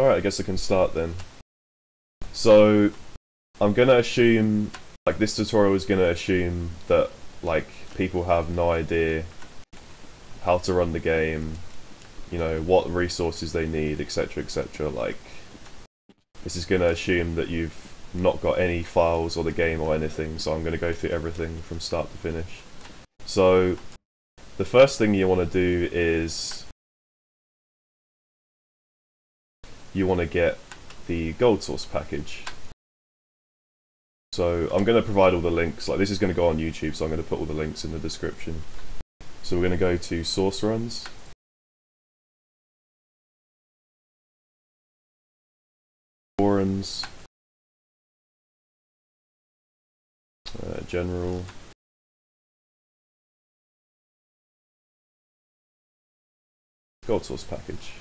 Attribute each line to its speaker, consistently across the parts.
Speaker 1: Alright, I guess I can start then. So, I'm gonna assume, like, this tutorial is gonna assume that, like, people have no idea how to run the game, you know, what resources they need, etc, etc. Like, this is gonna assume that you've not got any files or the game or anything, so I'm gonna go through everything from start to finish. So, the first thing you want to do is you want to get the Gold Source package. So I'm going to provide all the links, like this is going to go on YouTube, so I'm going to put all the links in the description. So we're going to go to Source Runs. Forums. General. Gold Source package.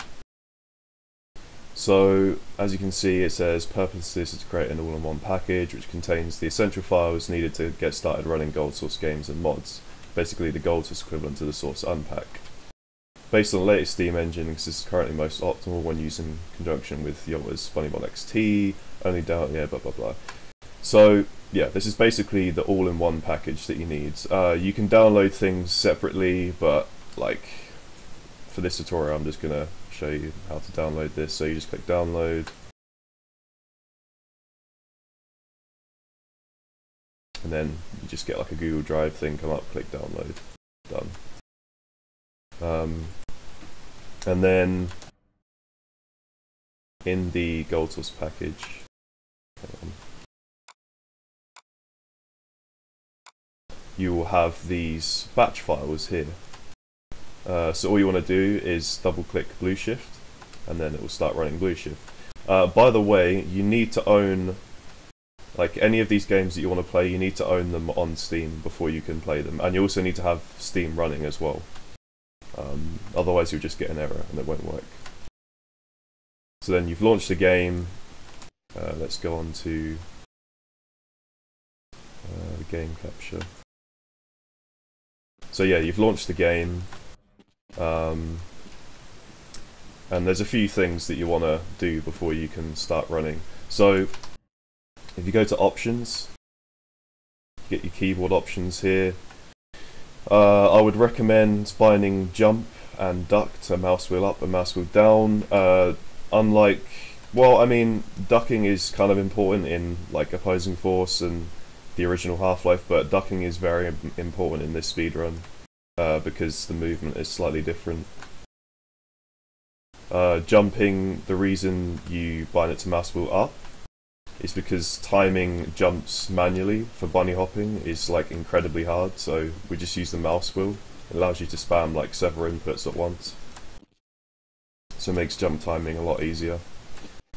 Speaker 1: So, as you can see, it says purpose of this is to create an all-in-one package which contains the essential files needed to get started running Gold Source games and mods. Basically the Gold Source equivalent to the Source Unpack. Based on the latest Steam engine, this is currently most optimal when used in conjunction with Yotta's Funnymod XT, only down, yeah, blah blah blah. So, yeah, this is basically the all-in-one package that you need. You can download things separately, but, like, for this tutorial I'm just gonna show you how to download this. So you just click download, and then you just get like a Google Drive thing come up, click download, done. And then in the Gold Source package, you will have these batch files here. So all you want to do is double click Blueshift and then it will start running Blueshift. By the way, you need to own, like any of these games that you want to play, you need to own them on Steam before you can play them, and you also need to have Steam running as well. Otherwise you'll just get an error and it won't work. So then you've launched the game. Let's go on to the game capture. So yeah, you've launched the game. And there's a few things that you want to do before you can start running. So if you go to options, get your keyboard options here. I would recommend binding jump and duck to mouse wheel up and mouse wheel down. Unlike, well, I mean, ducking is kind of important in like Opposing Force and the original Half-Life, but ducking is very important in this speedrun. Because the movement is slightly different. Jumping, the reason you bind it to mouse wheel up is because timing jumps manually for bunny hopping is like incredibly hard, so we just use the mouse wheel. It allows you to spam like several inputs at once, so it makes jump timing a lot easier.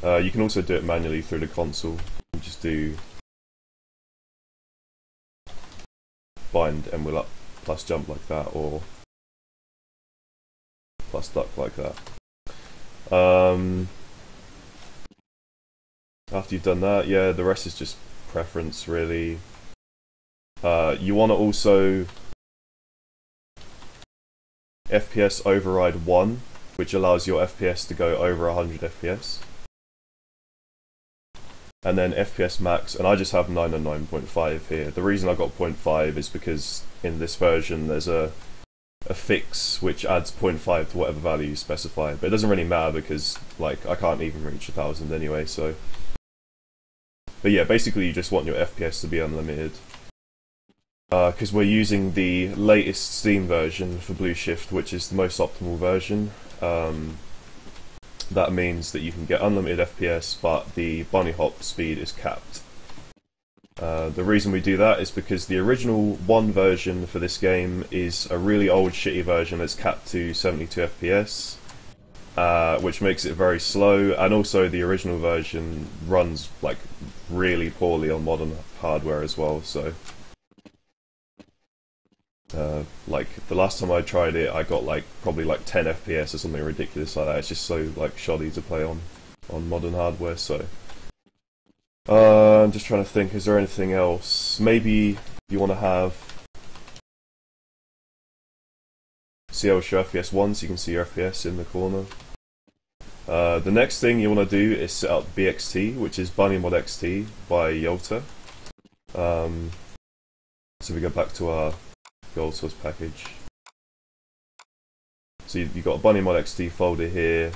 Speaker 1: You can also do it manually through the console. You just do bind and wheel up plus jump like that, or plus duck like that. After you've done that, yeah, the rest is just preference really. You want to also FPS override 1, which allows your FPS to go over 100 FPS. And then FPS max, and I just have 9 and 9.5 here. The reason I got 0.5 is because in this version there's a fix which adds 0.5 to whatever value you specify, but it doesn't really matter because like I can't even reach 1000 anyway, so. But yeah, basically you just want your FPS to be unlimited. Because we're using the latest Steam version for Blueshift, which is the most optimal version. That means that you can get unlimited FPS, but the bunny hop speed is capped. The reason we do that is because the original 1 version for this game is a really old shitty version that's capped to 72 FPS, which makes it very slow, and also the original version runs like really poorly on modern hardware as well, so like the last time I tried it I got like probably like 10 FPS or something ridiculous like that. It's just so like shoddy to play on modern hardware, so I'm just trying to think, is there anything else? Maybe you want to have CL show FPS 1 so you can see your FPS in the corner. The next thing you want to do is set up BXT, which is Binding Mod XT by Yolta. So we go back to our gold source package. So you've got a Binding Mod XT folder here.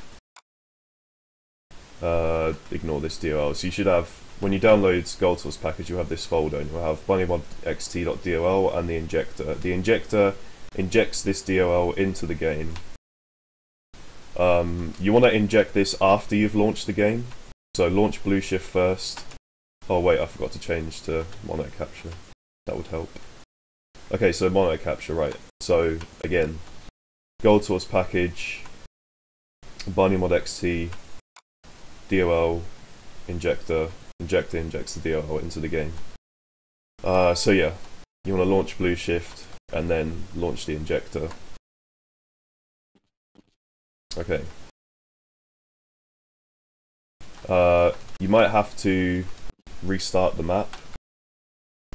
Speaker 1: Ignore this DLL. So you should have, when you download gold source package, you'll have this folder and you'll have Binding Mod XT.dll and the injector. The injector injects this DLL into the game. You want to inject this after you've launched the game. So launch Blueshift first. Oh wait, I forgot to change to mono capture. That would help. Okay, so mono capture, right. So again, gold source package, Binding Mod XT, DLL, injector injects the DLL into the game. So yeah, you want to launch Blueshift and then launch the injector. Okay. You might have to restart the map,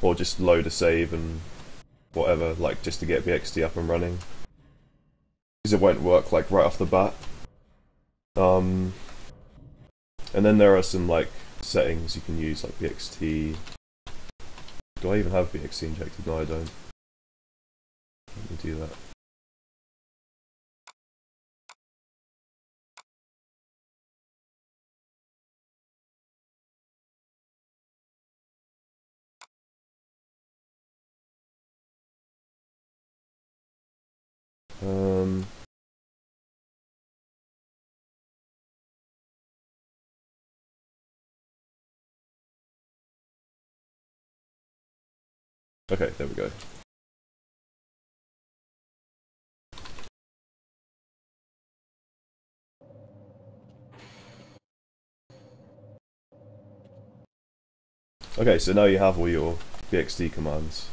Speaker 1: or just load a save and whatever, like just to get BXT up and running, because it won't work like right off the bat. And then there are some like settings you can use, like BXT. Do I even have BXT injected? No, I don't. Let me do that. Okay, there we go. Okay, so now you have all your BXT commands.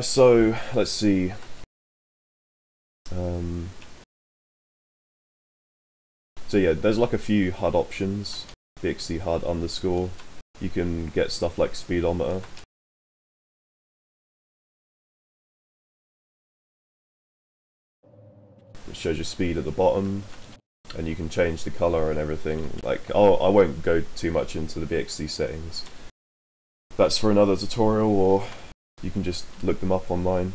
Speaker 1: So let's see. So yeah, there's like a few HUD options. BXT HUD underscore. You can get stuff like speedometer. It shows your speed at the bottom, and you can change the color and everything. Like, I won't go too much into the BXT settings. That's for another tutorial, or you can just look them up online.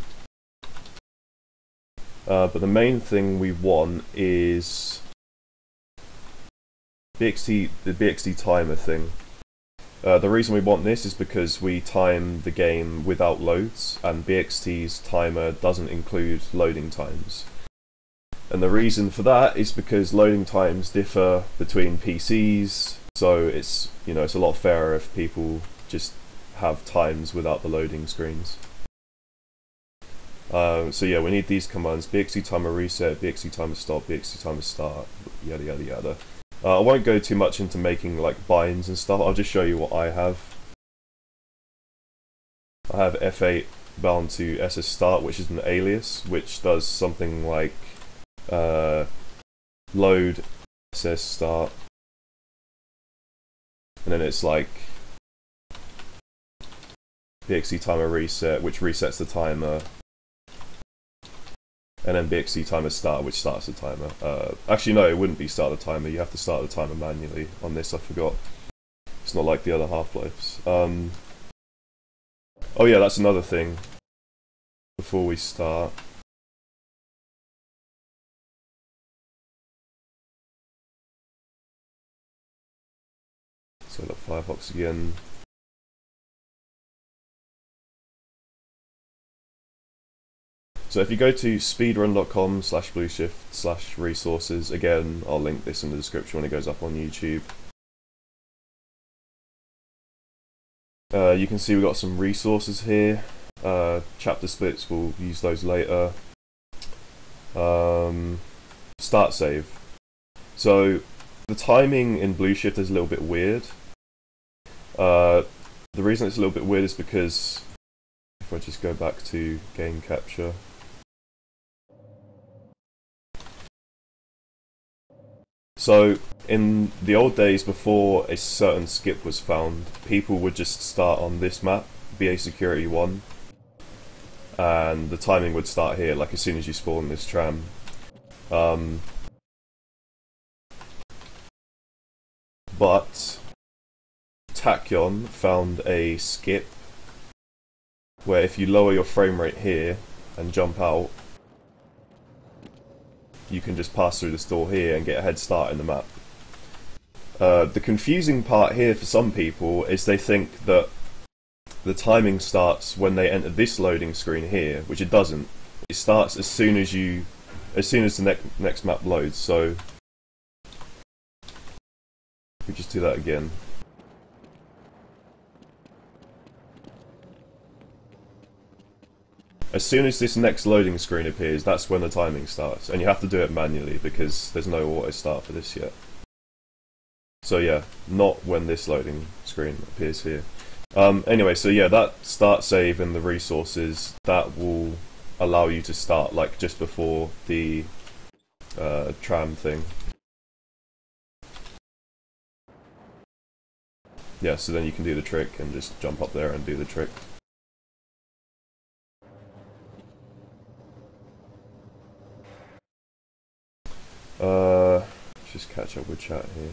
Speaker 1: But the main thing we want is the BXT timer thing. The reason we want this is because we time the game without loads, and BXT's timer doesn't include loading times. And the reason for that is because loading times differ between PCs, so it's, you know, it's a lot fairer if people just have times without the loading screens. So yeah, we need these commands: BXT timer reset, BXT timer stop, BXT timer start, yada yada yada. I won't go too much into making like binds and stuff. I'll just show you what I have. I have F8 bound to SS start, which is an alias, which does something like load SS start, and then it's like BXT timer reset, which resets the timer, and then BXT timer start, which starts the timer. Actually no, it wouldn't be start the timer, you have to start the timer manually on this, I forgot. It's not like the other Half-Lives. Oh yeah, that's another thing before we start. So look, Firefox again. So if you go to speedrun.com/blueshift/resources, again, I'll link this in the description when it goes up on YouTube. You can see we've got some resources here. Chapter splits, we'll use those later. Start save. So the timing in Blueshift is a little bit weird. The reason it's a little bit weird is because if I just go back to game capture. So, in the old days before a certain skip was found, people would just start on this map, BA Security 1, and the timing would start here, like as soon as you spawn this tram. But Tachyon found a skip where if you lower your frame rate here and jump out, you can just pass through this door here and get a head start in the map. The confusing part here for some people is they think that the timing starts when they enter this loading screen here, which it doesn't. It starts as soon as the next map loads. So we just do that again. As soon as this next loading screen appears, that's when the timing starts, and you have to do it manually because there's no auto start for this yet. So yeah, not when this loading screen appears here. Anyway, so yeah, that start save and the resources, that will allow you to start like just before the tram thing. Yeah, so then you can do the trick and just jump up there and do the trick. Just catch up with chat here.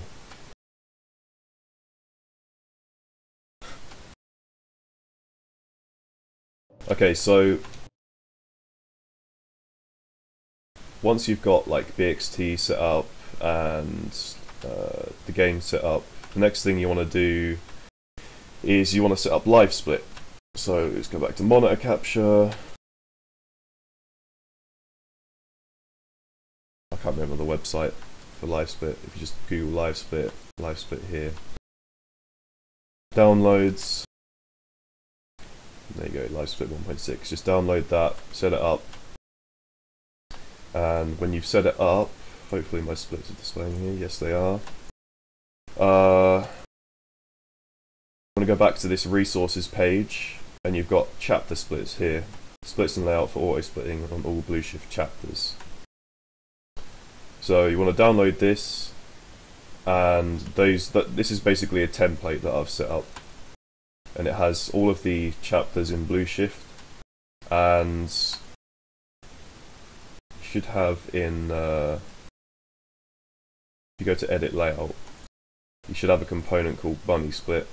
Speaker 1: Okay, so once you've got like BXT set up and the game set up, the next thing you want to do is you want to set up live split. So let's go back to monitor capture. I can't remember the website for live split. If you just Google live split here. Downloads. There you go, live split 1.6. Just download that, set it up, and when you've set it up, hopefully my splits are displaying here. Yes, they are. I'm going to go back to this resources page, and you've got chapter splits here. Splits and layout for auto splitting on all Blueshift chapters. So you want to download this, and this is basically a template that I've set up. And it has all of the chapters in Blueshift, and you should have in, if you go to edit layout, you should have a component called Bunny Split,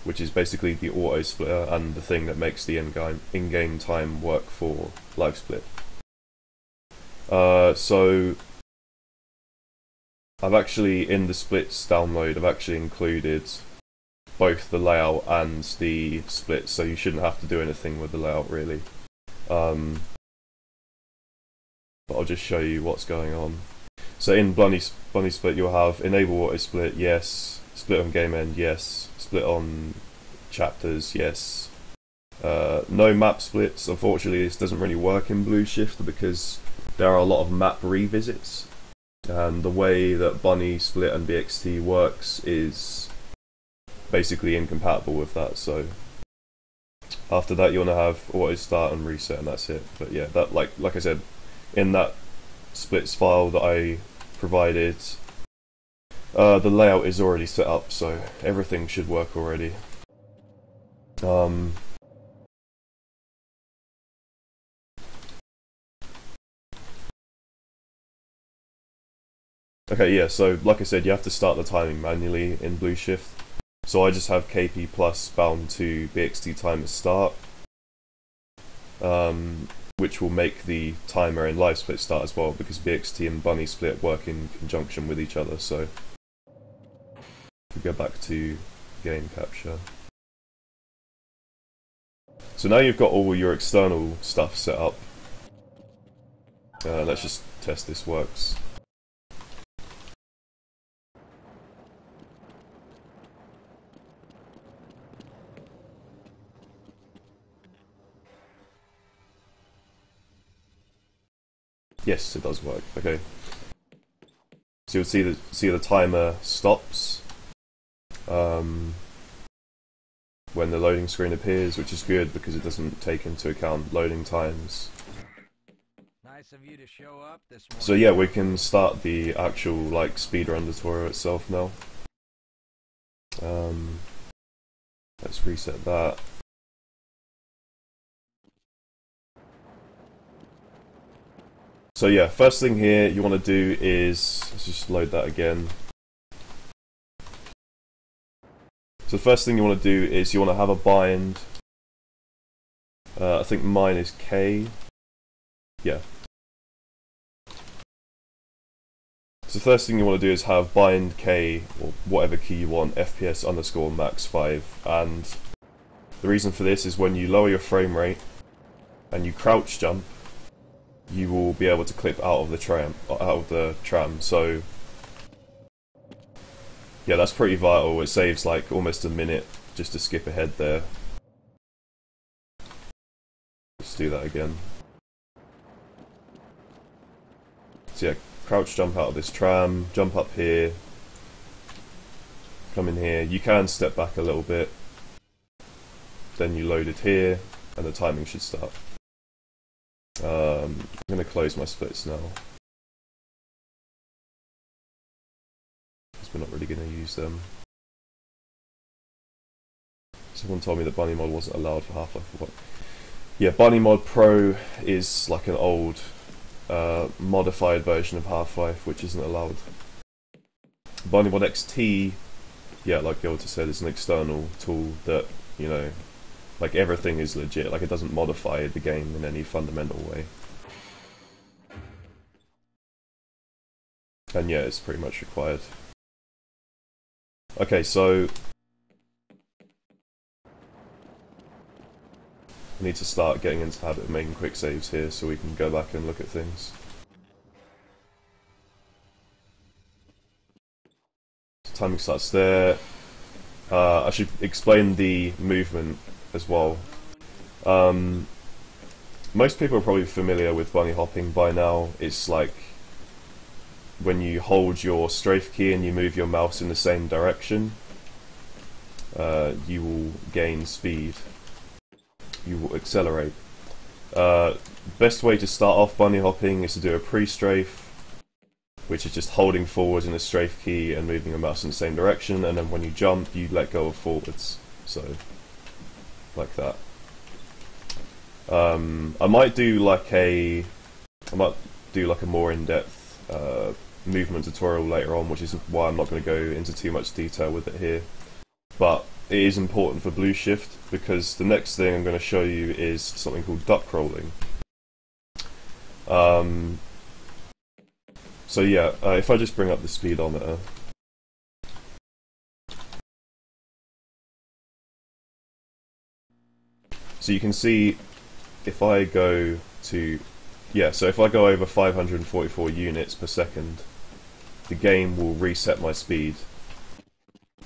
Speaker 1: which is basically the auto splitter and the thing that makes the in-game time work for live split. So I've actually, in the splits download, I've actually included both the layout and the split, so you shouldn't have to do anything with the layout really. But I'll just show you what's going on. So in Bunny Split you'll have enable auto split, yes. Split on game end, yes. Split on chapters, yes. No map splits. Unfortunately this doesn't really work in Blueshift because there are a lot of map revisits, and the way that Bunny Split and BXT works is basically incompatible with that. So after that you want to have auto start and reset, and that's it. But yeah, that like I said, in that splits file that I provided, the layout is already set up, so everything should work already. Okay, yeah, so like I said, you have to start the timing manually in Blueshift. So I just have KP plus bound to BXT timer start, which will make the timer in live split start as well, because BXT and Bunny Split work in conjunction with each other. So if we go back to game capture. So now you've got all your external stuff set up. Let's just test this works. Yes, it does work. Okay. So you'll see the timer stops when the loading screen appears, which is good because it doesn't take into account loading times.
Speaker 2: Nice of you to show up this morning.
Speaker 1: So yeah, we can start the actual like speedrun tutorial itself now. Let's reset that. So yeah, first thing here you want to do is, let's just load that again. So the first thing you want to do is you want to have a bind. I think mine is K. Yeah. So the first thing you want to do is have bind K, or whatever key you want, FPS underscore max 5. And the reason for this is when you lower your frame rate and you crouch jump, you will be able to clip out of the tram. So yeah, that's pretty vital. It saves like almost a minute just to skip ahead there. Let's do that again. So yeah, crouch jump out of this tram, jump up here, come in here. You can step back a little bit, then you load it here, and the timing should start. I'm going to close my splits now, because we're not really going to use them. Someone told me that Bunny Mod wasn't allowed for Half-Life. Yeah, Bunny Mod Pro is like an old modified version of Half-Life, which isn't allowed. Bunny Mod XT, yeah, like Gilda said, is an external tool that, you know, like everything is legit, like it doesn't modify the game in any fundamental way. And yeah, it's pretty much required. Okay, so I need to start getting into the habit of making quick saves here so we can go back and look at things. So timing starts there. I should explain the movement as well. Most people are probably familiar with bunny hopping by now. It's like when you hold your strafe key and you move your mouse in the same direction, you will gain speed. You will accelerate. Best way to start off bunny hopping is to do a pre-strafe, which is just holding forward in the strafe key and moving your mouse in the same direction, and then when you jump, you let go of forwards. So, like that. I might do like a more in-depth movement tutorial later on, which is why I'm not going to go into too much detail with it here. But it is important for Blue Shift, because the next thing I'm going to show you is something called duck rolling. So yeah, if I just bring up the speedometer. So you can see if I go to, yeah, so if I go over 544 units per second, the game will reset my speed.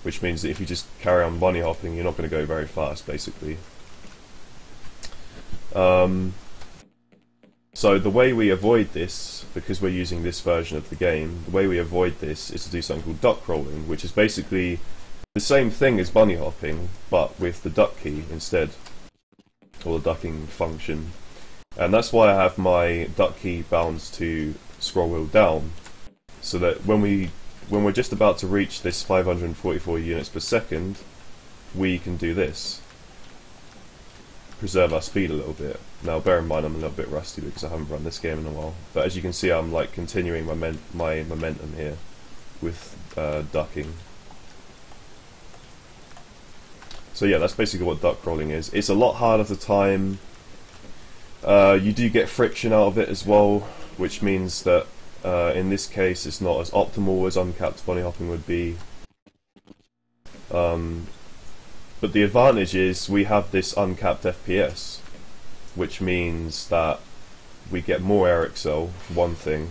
Speaker 1: Which means that if you just carry on bunny hopping, you're not going to go very fast, basically. So the way we avoid this, because we're using this version of the game, the way we avoid this is to do something called duck rolling, which is basically the same thing as bunny hopping, but with the duck key instead, or the ducking function. And that's why I have my duck key bound to scroll wheel down, so that when we're just about to reach this 544 units per second, we can do this. Preserve our speed a little bit. Now bear in mind I'm a little bit rusty because I haven't run this game in a while, but as you can see I'm like continuing my momentum here with ducking. So yeah, that's basically what duck rolling is. It's a lot harder to time. You do get friction out of it as well, which means that in this case it's not as optimal as uncapped bunny hopping would be. But the advantage is we have this uncapped FPS, which means that we get more air excel, for one thing,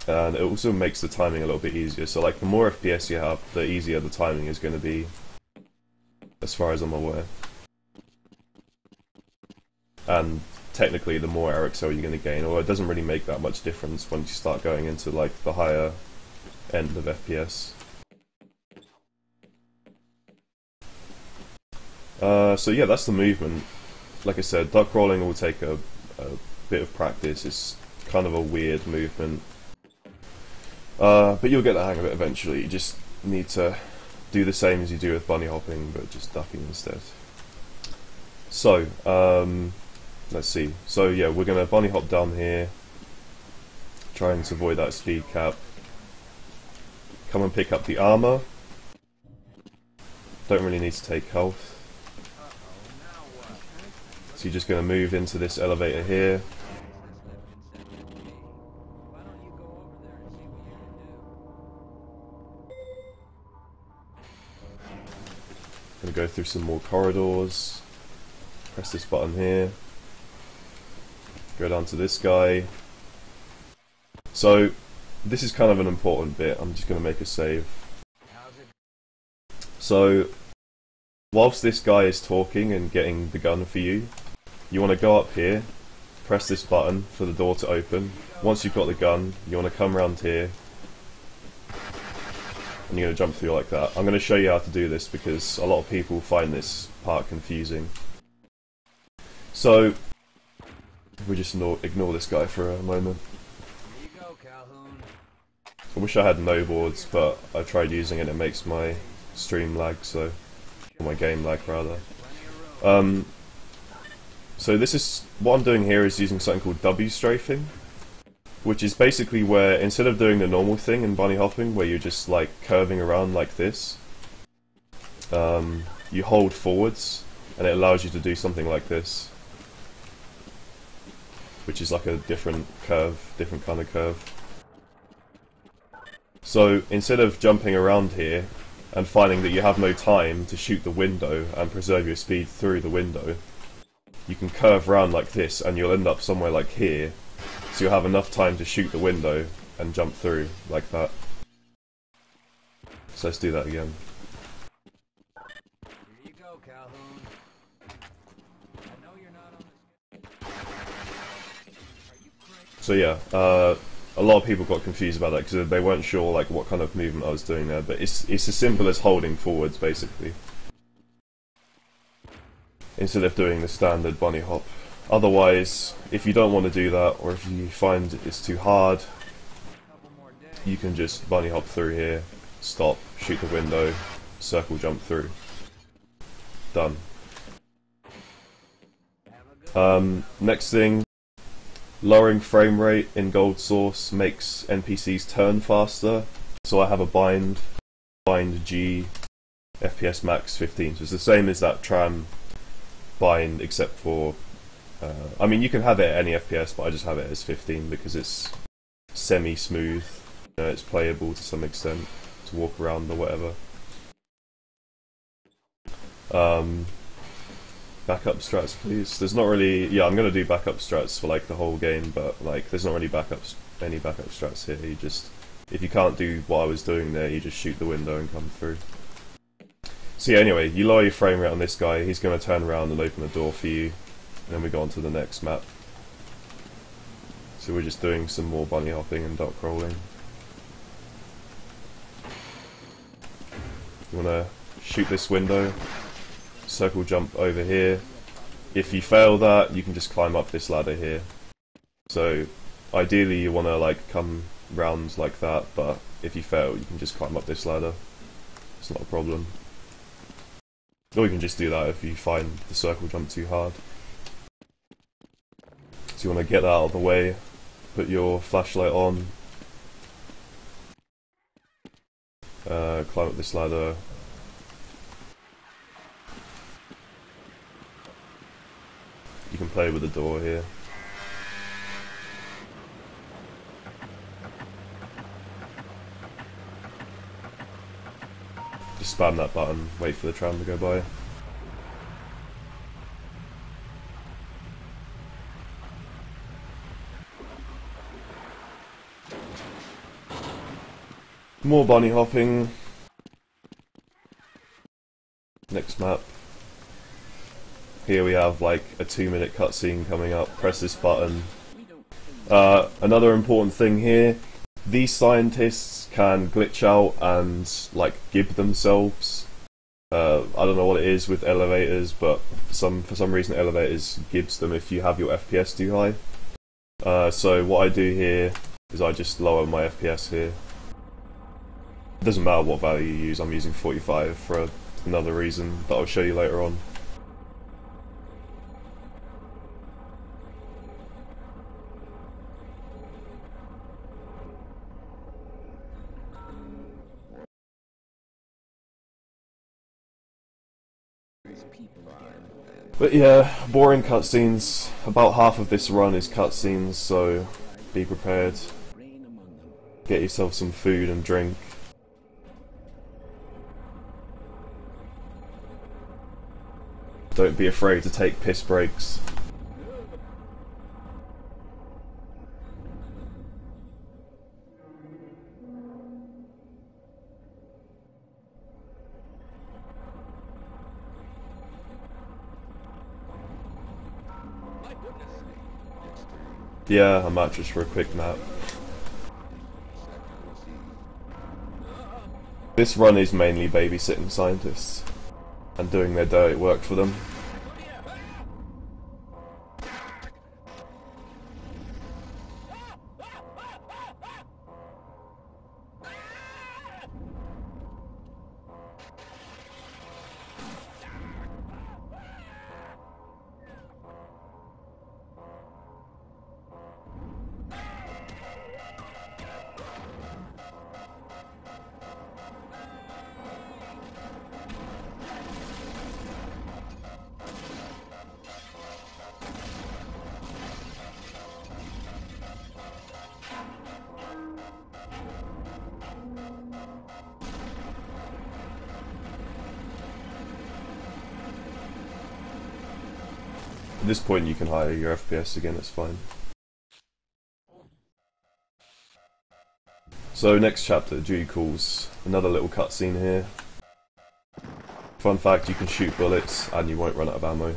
Speaker 1: and it also makes the timing a little bit easier. So like the more FPS you have, the easier the timing is going to be, as far as I'm aware. And technically the more air excel you're going to gain, although it doesn't really make that much difference once you start going into like the higher end of FPS. So yeah, that's the movement. Like I said, duck rolling will take a bit of practice. It's kind of a weird movement, but you'll get the hang of it eventually. You just need to do the same as you do with bunny hopping, but just ducking instead. So let's see. So yeah, we're gonna bunny hop down here. trying to avoid that speed cap. Come and pick up the armor. Don't really need to take health. So you're just going to move into this elevator here. Going to go through some more corridors. Press this button here. Go down to this guy. So this is kind of an important bit. I'm just going to make a save. So whilst this guy is talking and getting the gun for you, you want to go up here, press this button for the door to open. Once you've got the gun, you want to come around here and you're going to jump through like that. I'm going to show you how to do this because a lot of people find this part confusing. So if we just ignore this guy for a moment. I wish I had no boards, but I tried using it and it makes my stream lag, or my game lag rather. So this is, what I'm doing here is using something called W strafing, which is basically where instead of doing the normal thing in bunny hopping, where you're just like curving around like this, you hold forwards and it allows you to do something like this, which is like a different kind of curve. So instead of jumping around here and finding that you have no time to shoot the window and preserve your speed through the window, you can curve around like this and you'll end up somewhere like here, so you'll have enough time to shoot the window and jump through like that. So let's do that again.
Speaker 2: Here you go, Calhoun. I know you're not on the... Are you crazy?
Speaker 1: So yeah, a lot of people got confused about that because they weren't sure like what kind of movement I was doing there, but it's as simple as holding forwards basically, instead of doing the standard bunny hop. Otherwise, if you don't want to do that, or if you find it's too hard, you can just bunny hop through here, stop, shoot the window, circle jump through. Done. Next thing, lowering frame rate in Gold Source makes NPCs turn faster. So I have a bind G, FPS max 15. So it's the same as that tram bind, except for I mean, you can have it at any FPS, but I just have it as 15 because it's semi-smooth. You know, it's playable to some extent to walk around or whatever. Backup strats, please. There's not really. Yeah, I'm gonna do backup strats for like the whole game, but like, there's not really any backup strats here. You just, if you can't do what I was doing there, you just shoot the window and come through. So yeah, anyway, you lower your frame rate on this guy. He's gonna turn around and open the door for you. And then we go on to the next map. So we're just doing some more bunny hopping and dot crawling. You want to shoot this window, circle jump over here. If you fail that, you can just climb up this ladder here. So ideally you want to like come round like that, but if you fail you can just climb up this ladder. It's not a problem. Or you can just do that if you find the circle jump too hard. So you want to get that out of the way, put your flashlight on, climb up this ladder. You can play with the door here. Just spam that button, wait for the tram to go by. More bunny hopping. Next map. Here we have like a 2-minute cutscene coming up. Press this button. Another important thing here. These scientists can glitch out and like gib themselves. I don't know what it is with elevators, but for some reason elevators gibbs them if you have your FPS too high. So what I do here is I just lower my FPS here. It doesn't matter what value you use, I'm using 45 for another reason that I'll show you later on. But yeah, boring cutscenes. About half of this run is cutscenes, so be prepared. Get yourself some food and drink. Don't be afraid to take piss breaks. Yeah, a mattress for a quick nap. This run is mainly babysitting scientists and doing their dirty work for them. At this point you can higher your FPS again, it's fine. So next chapter, Duty Calls. Another little cutscene here. Fun fact, you can shoot bullets and you won't run out of ammo.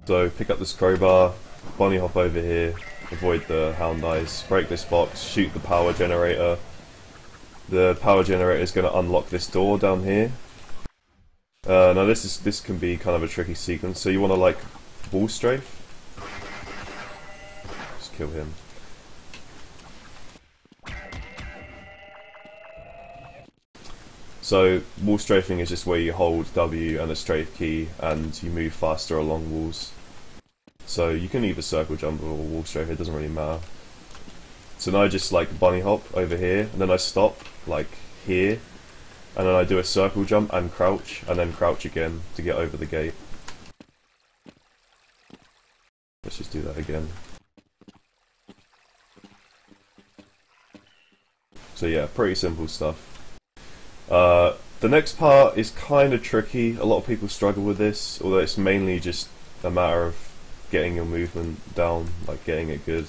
Speaker 1: So pick up this crowbar, bunny hop over here, avoid the hound eyes, break this box, shoot the power generator. The power generator is going to unlock this door down here. Now this can be kind of a tricky sequence, so you want to like wall strafe. Just kill him. So wall strafing is just where you hold W and a strafe key and you move faster along walls. So you can either circle jump or wall strafe, it doesn't really matter. So now I just like bunny hop over here, and then I stop like here, and then I do a circle jump and then crouch again to get over the gate. Let's just do that again. So yeah, pretty simple stuff. The next part is kind of tricky. A lot of people struggle with this, although it's mainly just a matter of getting your movement down, like getting it good.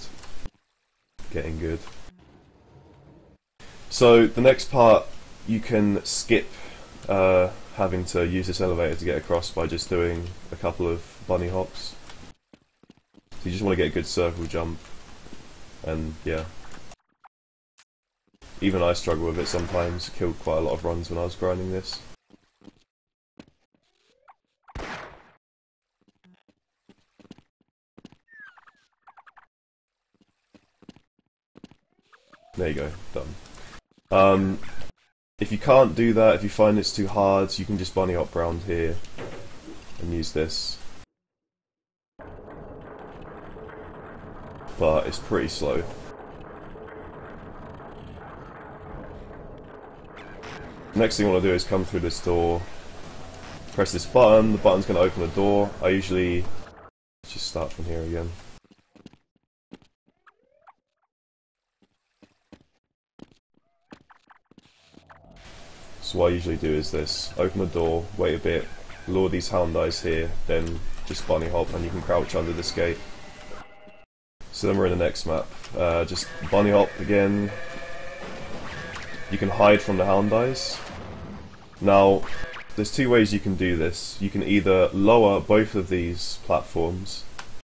Speaker 1: Getting good. So the next part you can skip having to use this elevator to get across by just doing a couple of bunny hops. So you just want to get a good circle jump, and yeah. Even I struggle with it sometimes, killed quite a lot of runs when I was grinding this. There you go, done. If you can't do that, if you find it's too hard, you can just bunny hop around here and use this. But it's pretty slow. Next thing I want to do is come through this door, press this button, the button's going to open the door. I usually just start from here again. So what I usually do is this, open the door, wait a bit, lure these hound eyes here, then just bunny hop and you can crouch under this gate. So then we're in the next map. Just bunny hop again. You can hide from the hound eyes. Now, there's two ways you can do this. You can either lower both of these platforms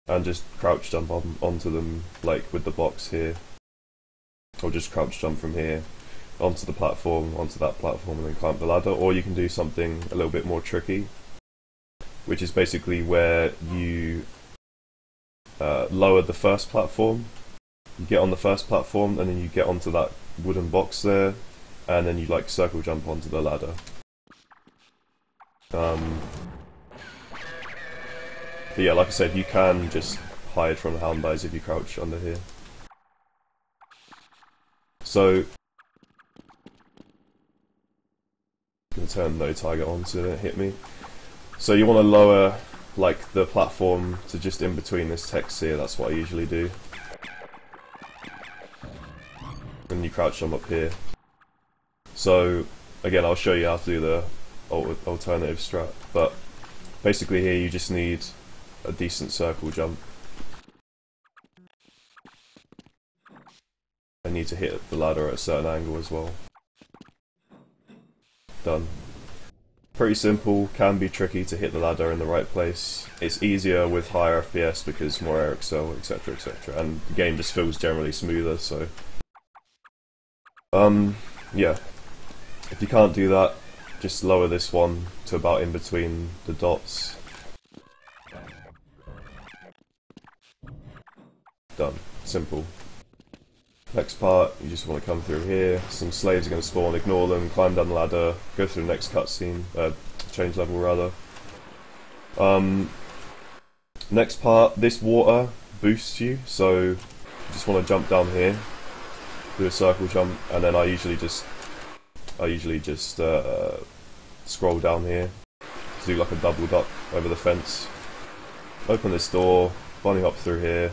Speaker 1: and just crouch jump onto them, like with the box here. Or just crouch jump from here onto the platform, onto that platform, and then climb the ladder. Or you can do something a little bit more tricky, which is basically where you lower the first platform, you get on the first platform, and then you get onto that wooden box there, and then you like circle jump onto the ladder. But yeah, like I said, you can just hide from the hound eyes if you crouch under here. So, I'm going to turn no target on so they don't hit me. So you want to lower like the platform to just in between this text here, that's what I usually do. And you crouch jump up here. So again, I'll show you how to do the alternative strat, but basically here you just need a decent circle jump. I need to hit the ladder at a certain angle as well. Done. Pretty simple, can be tricky to hit the ladder in the right place. It's easier with higher FPS because more air accel, etc, etc, and the game just feels generally smoother, so... yeah. If you can't do that, just lower this one to about in between the dots. Done. Simple. Next part, you just want to come through here, some slaves are going to spawn, ignore them, climb down the ladder, go through the next cutscene, change level rather. Next part, this water boosts you, so you just want to jump down here, do a circle jump, and then I usually just scroll down here to do like a double duck over the fence. Open this door, bunny hop through here.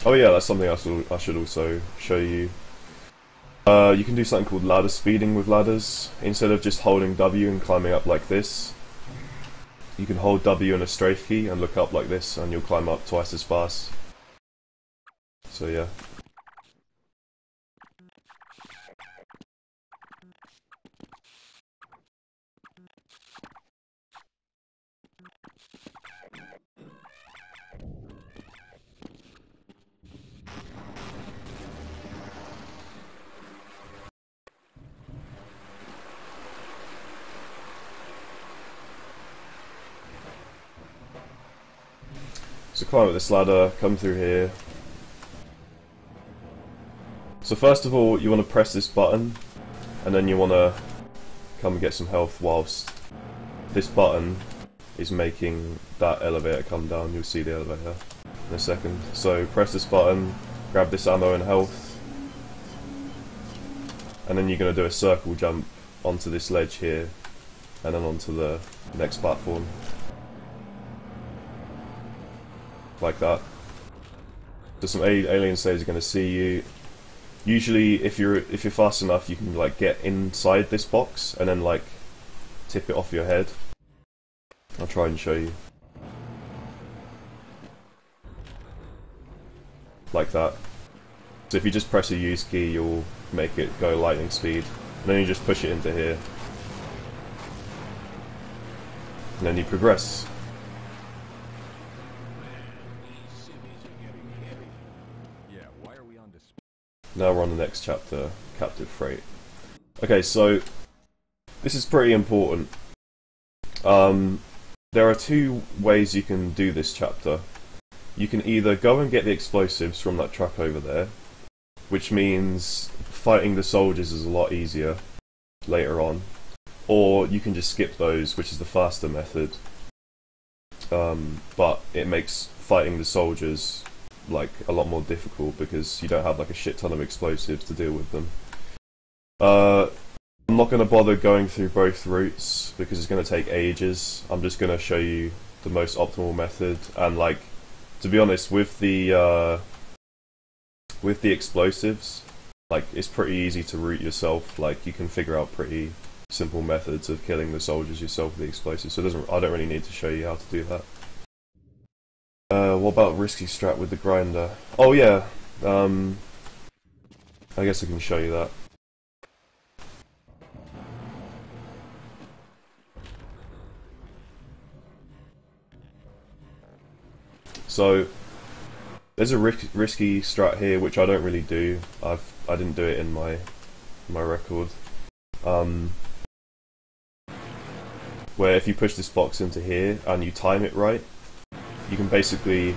Speaker 1: Oh yeah, that's something I should also show you. You can do something called ladder speeding with ladders. Instead of just holding W and climbing up like this, you can hold W and a strafe key and look up like this and you'll climb up twice as fast. So yeah. So climb up this ladder, come through here. So first of all, you want to press this button, and then you want to come and get some health whilst this button is making that elevator come down. You'll see the elevator in a second. So press this button, grab this ammo and health, and then you're going to do a circle jump onto this ledge here, and then onto the next platform. Like that. So some alien slaves are going to see you. Usually, if you're fast enough, you can like get inside this box and then like tip it off your head. I'll try and show you. Like that. So if you just press a use key, you'll make it go lightning speed, and then you just push it into here, and then you progress. Now we're on the next chapter, Captive Freight. Okay, so this is pretty important. There are two ways you can do this chapter. You can either go and get the explosives from that truck over there, which means fighting the soldiers is a lot easier later on, or you can just skip those, which is the faster method. But it makes fighting the soldiers like a lot more difficult because you don't have like a shit ton of explosives to deal with them. I'm not going to bother going through both routes because it's going to take ages. I'm just going to show you the most optimal method, and like, to be honest, with the explosives, like, it's pretty easy to route yourself. Like, you can figure out pretty simple methods of killing the soldiers yourself with the explosives, so I don't really need to show you how to do that. What about risky strat with the grinder? Oh yeah, I guess I can show you that. So there's a risky strat here, which I don't really do. I didn't do it in my record. Where if you push this box into here and you time it right, you can basically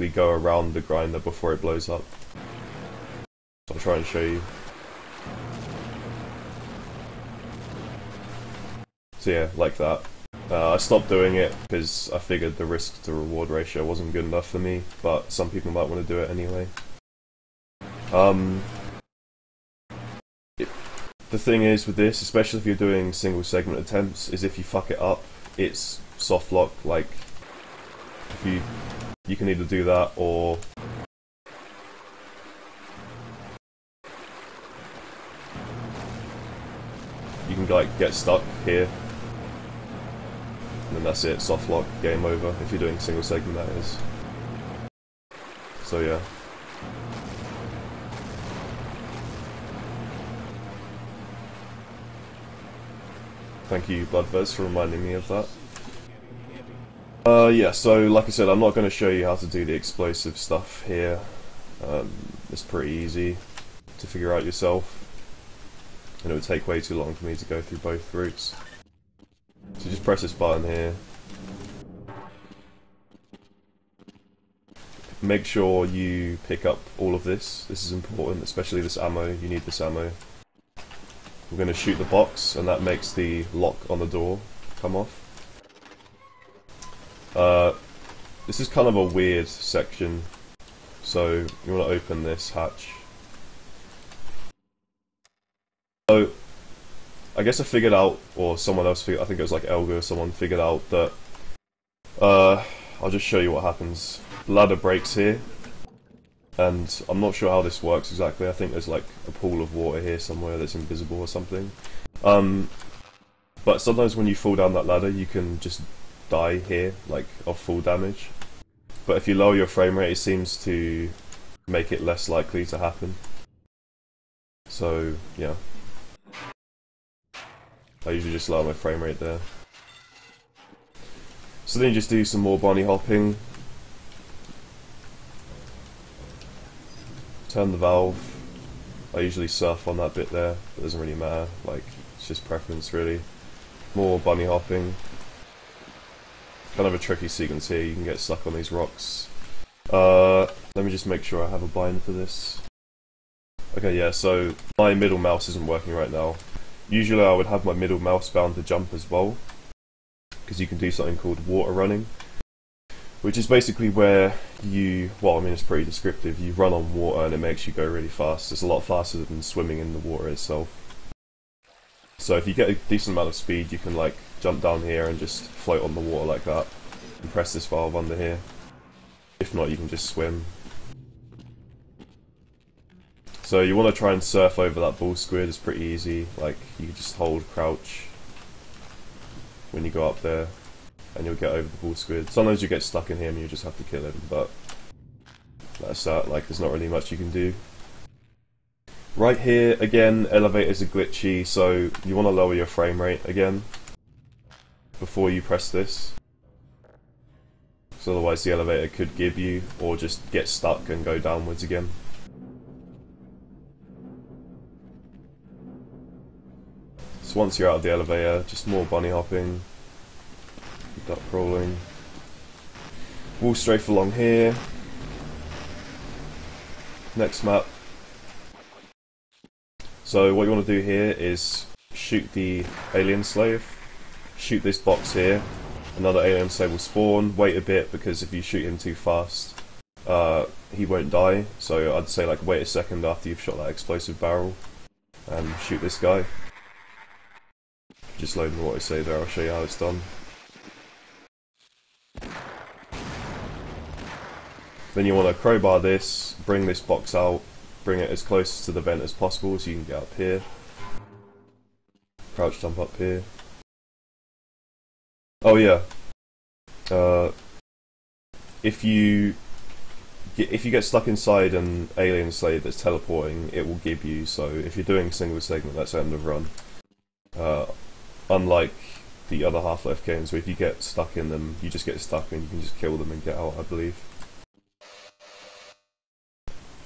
Speaker 1: go around the grinder before it blows up. So I'll try and show you. So yeah, like that. I stopped doing it because I figured the risk to reward ratio wasn't good enough for me, but some people might want to do it anyway. The thing is with this, especially if you're doing single segment attempts, is if you fuck it up, it's soft lock. Like, if you can either do that or you can like get stuck here, and then that's it, soft lock, game over. If you're doing single segment, that is. So yeah. Thank you, Bloodfez, for reminding me of that. Yeah, so like I said, I'm not going to show you how to do the explosive stuff here. It's pretty easy to figure out yourself, and it would take way too long for me to go through both routes. So just press this button here. Make sure you pick up all of this. This is important, especially this ammo. You need this ammo. We're going to shoot the box, and that makes the lock on the door come off. This is kind of a weird section, so you want to open this hatch. So, I guess I figured out, or someone else figured, I think it was like Elga or someone figured out that, I'll just show you what happens. The ladder breaks here, and I'm not sure how this works exactly. I think there's like a pool of water here somewhere that's invisible or something. But sometimes when you fall down that ladder, you can just die here, like of full damage. But if you lower your frame rate, it seems to make it less likely to happen. So, yeah. I usually just lower my frame rate there. So then you just do some more bunny hopping. Turn the valve. I usually surf on that bit there, but it doesn't really matter, like, it's just preference really. More bunny hopping. Kind of a tricky sequence here, you can get stuck on these rocks. Let me just make sure I have a bind for this. Okay, yeah, so my middle mouse isn't working right now. Usually I would have my middle mouse bound to jump as well, because you can do something called water running, which is basically where you, well, I mean, it's pretty descriptive. You run on water and it makes you go really fast. It's a lot faster than swimming in the water itself. So if you get a decent amount of speed, you can like jump down here and just float on the water like that, and press this valve under here. If not, you can just swim. So you want to try and surf over that bull squid. It's pretty easy. Like, you just hold crouch when you go up there, and you'll get over the bull squid. Sometimes you get stuck in him and you just have to kill him, but that's that. Like, there's not really much you can do. Right here, again, elevators are glitchy, so you want to lower your frame rate again before you press this. So otherwise the elevator could give you, or just get stuck and go downwards again. So once you're out of the elevator, just more bunny hopping, duck crawling, wall strafe along here. Next map. So what you want to do here is shoot the alien slave, shoot this box here, another alien slave will spawn, wait a bit because if you shoot him too fast he won't die, so I'd say like wait a second after you've shot that explosive barrel and shoot this guy. Just loading what I say there, I'll show you how it's done. Then you want to crowbar this, bring this box out, bring it as close to the vent as possible so you can get up here. Crouch jump up here. Oh yeah. If you get stuck inside an alien slave that's teleporting, it will give you, so if you're doing single segment, that's end of run. Unlike the other Half-Life games where if you get stuck in them, you just get stuck and you can just kill them and get out, I believe.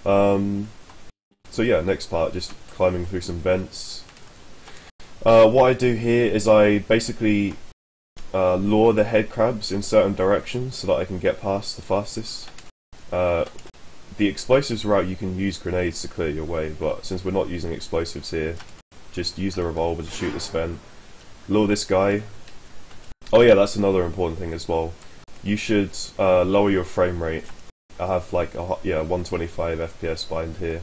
Speaker 1: So yeah, next part, just climbing through some vents. What I do here is I basically lure the head crabs in certain directions so that I can get past the fastest. The explosives route, you can use grenades to clear your way, but since we're not using explosives here, just use the revolver to shoot this vent. Lure this guy, Oh yeah, that's another important thing as well. You should lower your frame rate. I have like 125 FPS bind here.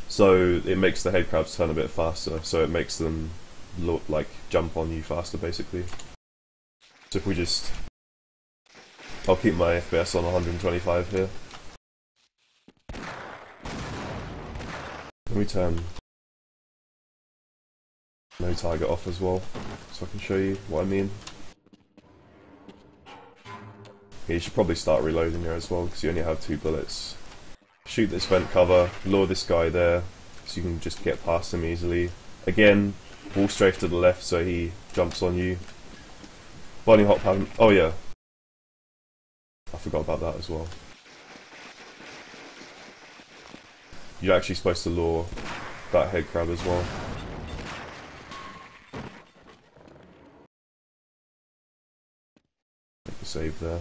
Speaker 1: So it makes the head crabs turn a bit faster, so it makes them look like jump on you faster basically. So if we just... I'll keep my FPS on 125 here. Let me turn no target off as well, so I can show you what I mean. Yeah, you should probably start reloading there as well, because you only have 2 bullets. Shoot this vent cover, lure this guy there, so you can just get past him easily. Again, wall strafe to the left so he jumps on you. Bunny hop haven't... Oh yeah. I forgot about that as well. You're actually supposed to lure that head crab as well. Make a save there.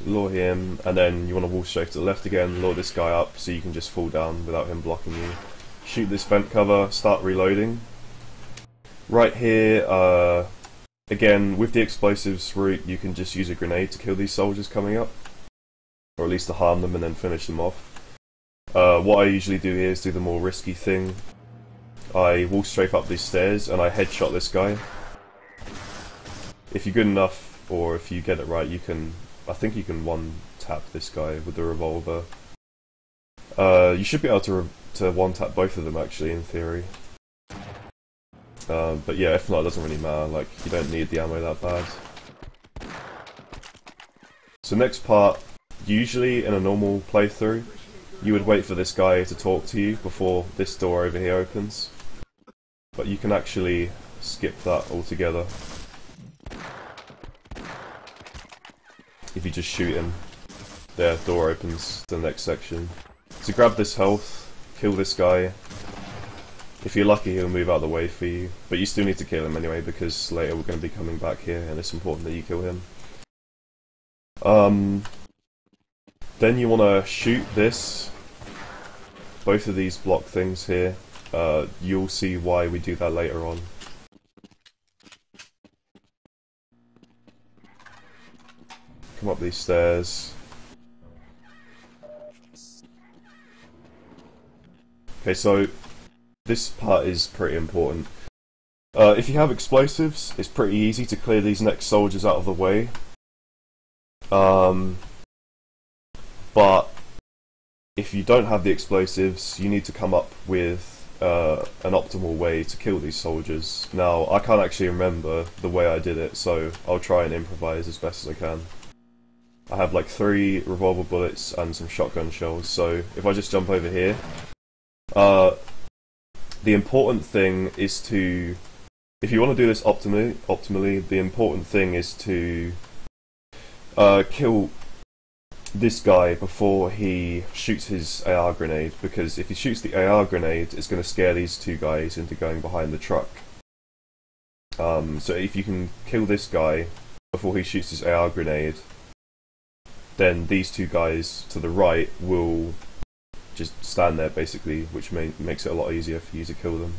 Speaker 1: Lure him, and then you want to wall strafe to the left again, lure this guy up so you can just fall down without him blocking you. Shoot this vent cover, start reloading. Right here, again, with the explosives route, you can just use a grenade to kill these soldiers coming up. Or at least to harm them and then finish them off. What I usually do here is do the more risky thing. I wall strafe up these stairs and I headshot this guy. If you're good enough, or if you get it right, you can... I think you can one-tap this guy with the revolver. You should be able to one-tap both of them actually, in theory. But yeah, if not, it doesn't really matter, like, you don't need the ammo that bad. So next part, usually in a normal playthrough, you would wait for this guy to talk to you before this door over here opens. But you can actually skip that altogether. If you just shoot him, there, door opens to the next section. So grab this health, kill this guy. If you're lucky, he'll move out of the way for you, but you still need to kill him anyway because later we're going to be coming back here and it's important that you kill him. Then you want to shoot this. Both of these block things here. You'll see why we do that later on. Come up these stairs. Okay, so this part is pretty important. If you have explosives, it's pretty easy to clear these next soldiers out of the way. But if you don't have the explosives, you need to come up with an optimal way to kill these soldiers. Now, I can't actually remember the way I did it, so I'll try and improvise as best as I can. I have like 3 revolver bullets and some shotgun shells, so if I just jump over here, the important thing is to, if you want to do this optimally, the important thing is to kill this guy before he shoots his AR grenade, because if he shoots the AR grenade, it's going to scare these 2 guys into going behind the truck. So if you can kill this guy before he shoots his AR grenade, then these 2 guys to the right will just stand there basically, which makes it a lot easier for you to kill them.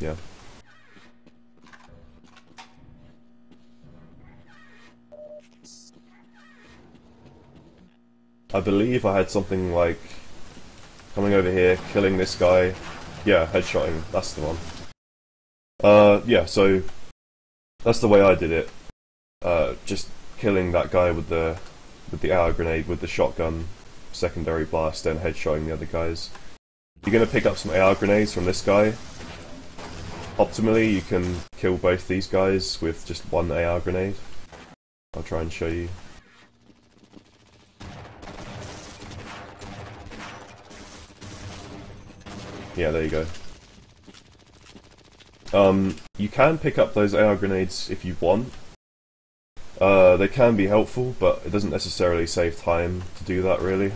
Speaker 1: Yeah. I believe I had something like coming over here, killing this guy. Yeah, headshotting, that's the one. Yeah, so that's the way I did it. Just killing that guy with the AR grenade with the shotgun, secondary blast, then headshotting the other guys. You're going to pick up some AR grenades from this guy. Optimally, you can kill both these guys with just 1 AR grenade. I'll try and show you. Yeah, there you go. You can pick up those AR grenades if you want. They can be helpful, but it doesn't necessarily save time to do that, really.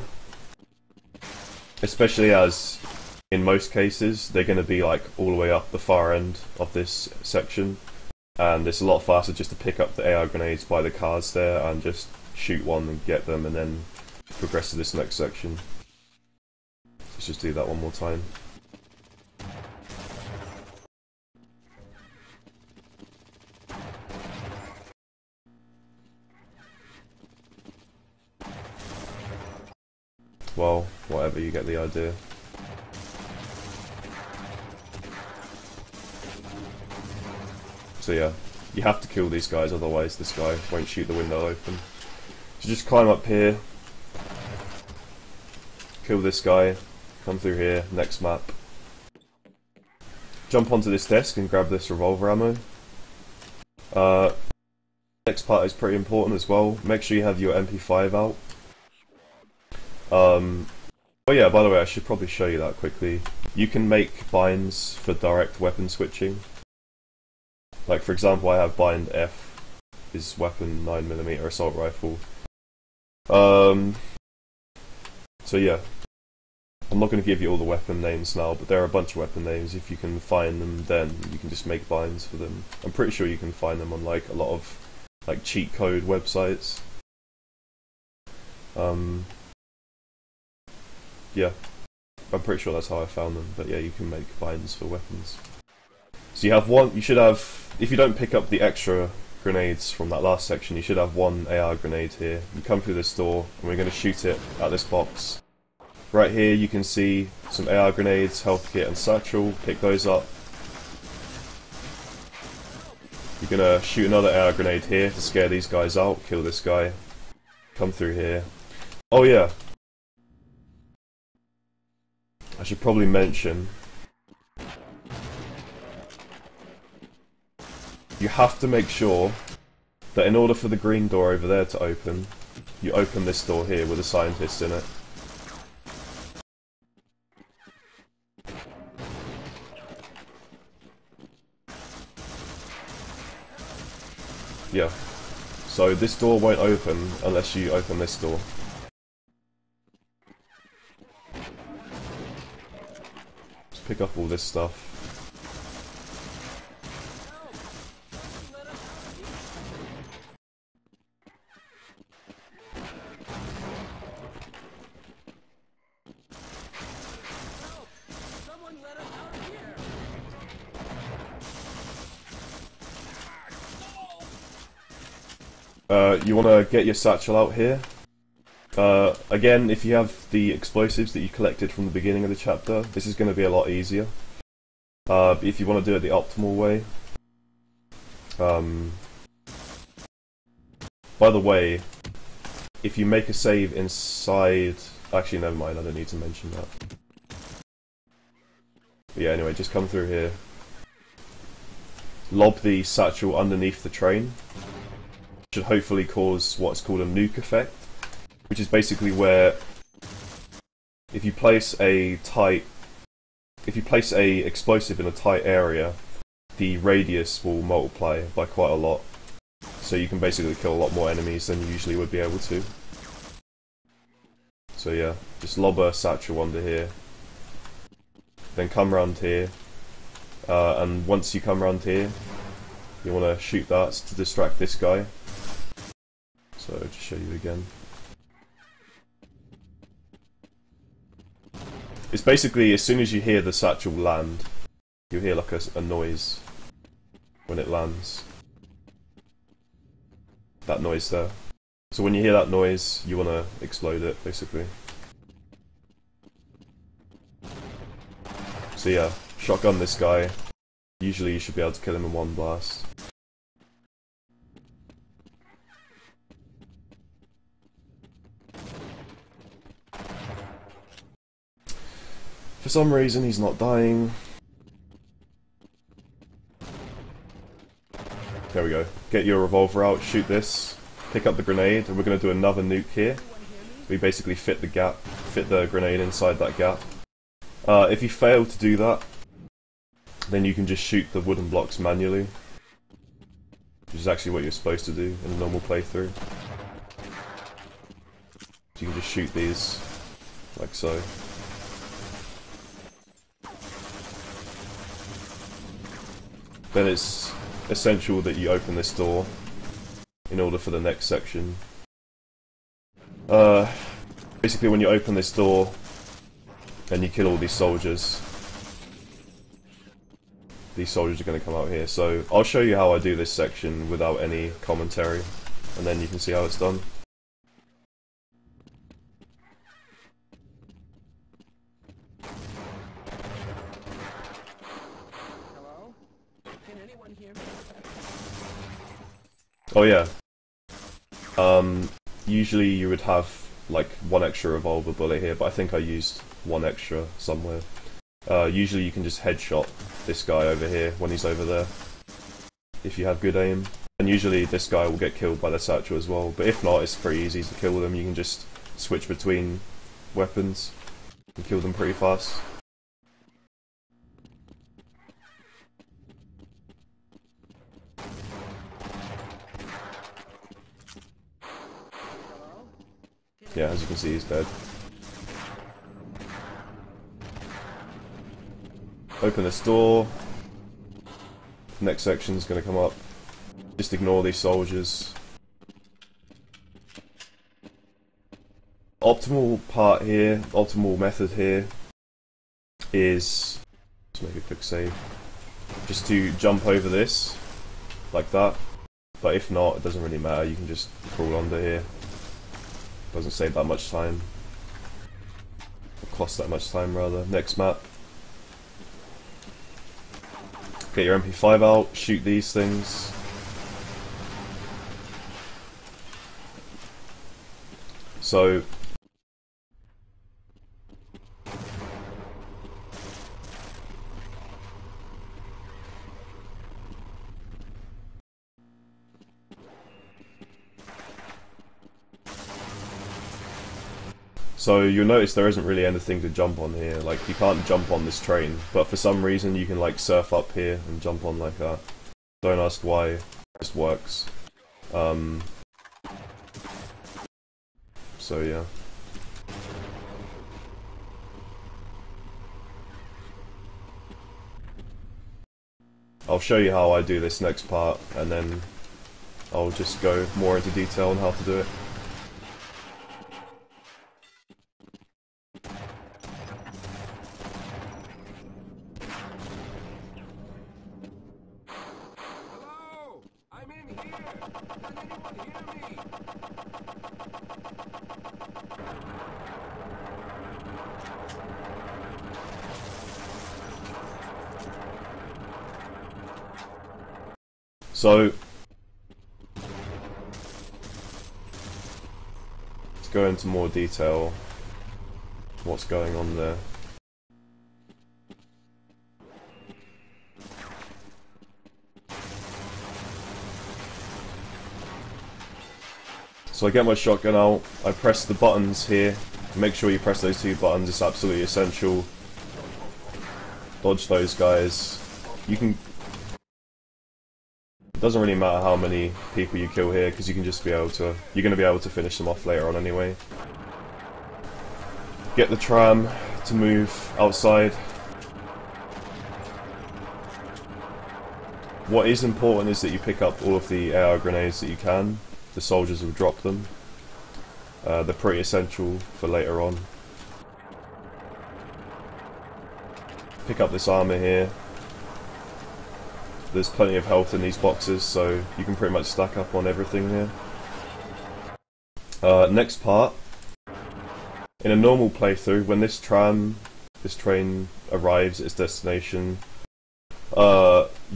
Speaker 1: Especially as in most cases, they're going to be like all the way up the far end of this section, and it's a lot faster just to pick up the AR grenades by the cars there and just shoot one and get them, and then progress to this next section. Let's just do that one more time. Well, whatever, you get the idea. So yeah, you have to kill these guys, otherwise this guy won't shoot the window open. So just climb up here, kill this guy, come through here, next map. Jump onto this desk and grab this revolver ammo. Next part is pretty important as well. Make sure you have your MP5 out. Oh yeah, by the way, I should probably show you that quickly. You can make binds for direct weapon switching. Like for example, I have bind F, is weapon 9mm assault rifle. So yeah, I'm not going to give you all the weapon names now, but there are a bunch of weapon names. If you can find them, then you can just make binds for them. I'm pretty sure you can find them on like a lot of like cheat code websites. Yeah, I'm pretty sure that's how I found them. But yeah, you can make binds for weapons. So you have one. You should have. If you don't pick up the extra grenades from that last section, you should have one AR grenade here. You come through this door, and we're going to shoot it at this box. Right here you can see some AR grenades, health kit and satchel. Pick those up. You're going to shoot another AR grenade here to scare these guys out, kill this guy. Come through here. Oh yeah, I should probably mention, you have to make sure that in order for the green door over there to open, you open this door here with a scientist in it. Yeah. So this door won't open unless you open this door. Just pick up all this stuff. You want to get your satchel out here. Again, if you have the explosives that you collected from the beginning of the chapter, this is going to be a lot easier. If you want to do it the optimal way. By the way, if you make a save inside... Actually, never mind, I don't need to mention that. But yeah, anyway, just come through here. Lob the satchel underneath the train. Should hopefully cause what's called a nuke effect, which is basically where if you place a explosive in a tight area, the radius will multiply by quite a lot. So you can basically kill a lot more enemies than you usually would be able to. So yeah, just lob a satchel under here, then come around here, and once you come around here, you want to shoot that to distract this guy. So just show you again. It's basically as soon as you hear the satchel land, you hear like a noise when it lands. That noise there. So when you hear that noise, you want to explode it, basically. So yeah, shotgun this guy. Usually you should be able to kill him in one blast. For some reason he's not dying. There we go. Get your revolver out, shoot this, pick up the grenade, and we're going to do another nuke here. We basically fit the gap, fit the grenade inside that gap. If you fail to do that, then you can just shoot the wooden blocks manually, which is actually what you're supposed to do in a normal playthrough. So you can just shoot these, like so. then it's essential that you open this door in order for the next section. Basically when you open this door and you kill all these soldiers are going to come out here. So I'll show you how I do this section without any commentary, and then you can see how it's done.
Speaker 2: Hello? Can anyone hear me?
Speaker 1: Oh yeah. Usually you would have like one extra revolver bullet here, but I think I used one extra somewhere. Usually you can just headshot this guy over here when he's over there, if you have good aim. And usually this guy will get killed by the satchel as well, but if not, it's pretty easy to kill them. You can just switch between weapons and kill them pretty fast. Yeah, as you can see, he's dead. Open this door. Next section's gonna come up. Just ignore these soldiers. Optimal part here, optimal method here is, let's make a quick save, just to jump over this, like that. But if not, it doesn't really matter, you can just crawl under here. Doesn't save that much time. Or cost that much time rather. Next map. Get your MP5 out, shoot these things. So you'll notice there isn't really anything to jump on here, like you can't jump on this train, but for some reason you can like surf up here and jump on like that. Don't ask why, it just works. So yeah. I'll show you how I do this next part, and then I'll just go more into detail on how to do it.
Speaker 2: Hello? I'm in here! Can anyone hear me?
Speaker 1: So, let's go into more detail what's going on there. So I get my shotgun out, I press the buttons here, make sure you press those two buttons, it's absolutely essential. Dodge those guys. You can... It doesn't really matter how many people you kill here, because you can just be able to... You're going to be able to finish them off later on anyway. Get the tram to move outside. What is important is that you pick up all of the AR grenades that you can. The soldiers will drop them. They're pretty essential for later on. Pick up this armor here. There's plenty of health in these boxes, so you can pretty much stack up on everything here. Next part. In a normal playthrough, when this train arrives at its destination,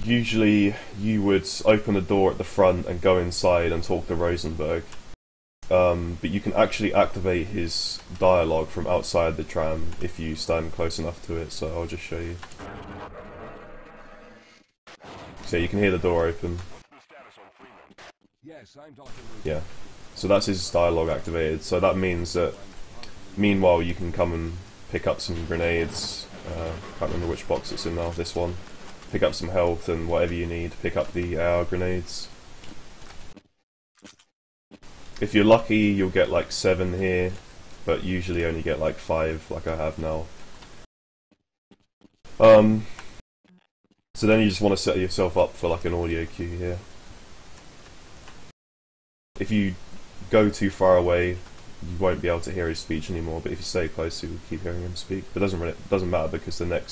Speaker 1: usually you would open the door at the front and go inside and talk to Rosenberg. But you can actually activate his dialogue from outside the tram if you stand close enough to it, so I'll just show you. So you can hear the door open.
Speaker 2: Yes, I'm talking.
Speaker 1: Yeah. So that's his dialogue activated, so that means that meanwhile you can come and pick up some grenades. Can't remember which box it's in now, this one. Pick up some health and whatever you need. Pick up the AR grenades. If you're lucky, you'll get like 7 here, but usually only get like 5, like I have now. So then you just want to set yourself up for like an audio cue here. If you go too far away, you won't be able to hear his speech anymore, but if you stay close, you'll keep hearing him speak. But it doesn't matter because the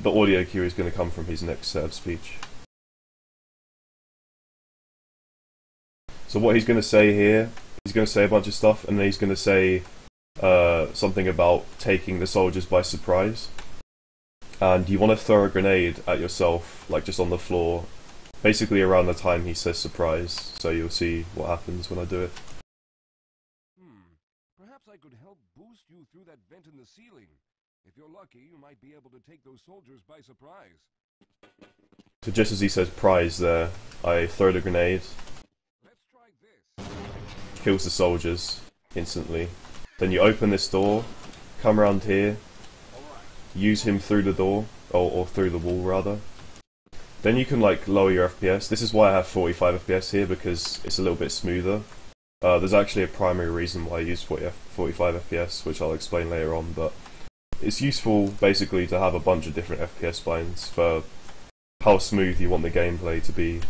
Speaker 1: audio cue is going to come from his next set of speech. So what he's going to say here, he's going to say a bunch of stuff, and then he's going to say something about taking the soldiers by surprise. And you want to throw a grenade at yourself, like just on the floor, basically around the time he says surprise, so you'll see what happens when I do it.
Speaker 3: Perhaps I could help boost you through that vent in the ceiling. If you're lucky, you might be able to take those soldiers by surprise.
Speaker 1: So just as he says prize there, I throw the grenade.
Speaker 3: Let's try this.
Speaker 1: Kills the soldiers instantly. Then you open this door, come around here, use him through the door, or through the wall rather. Then you can like lower your FPS. This is why I have 45 FPS here, because it's a little bit smoother. There's actually a primary reason why I use 45 FPS, which I'll explain later on, but it's useful basically to have a bunch of different FPS spines for how smooth you want the gameplay to be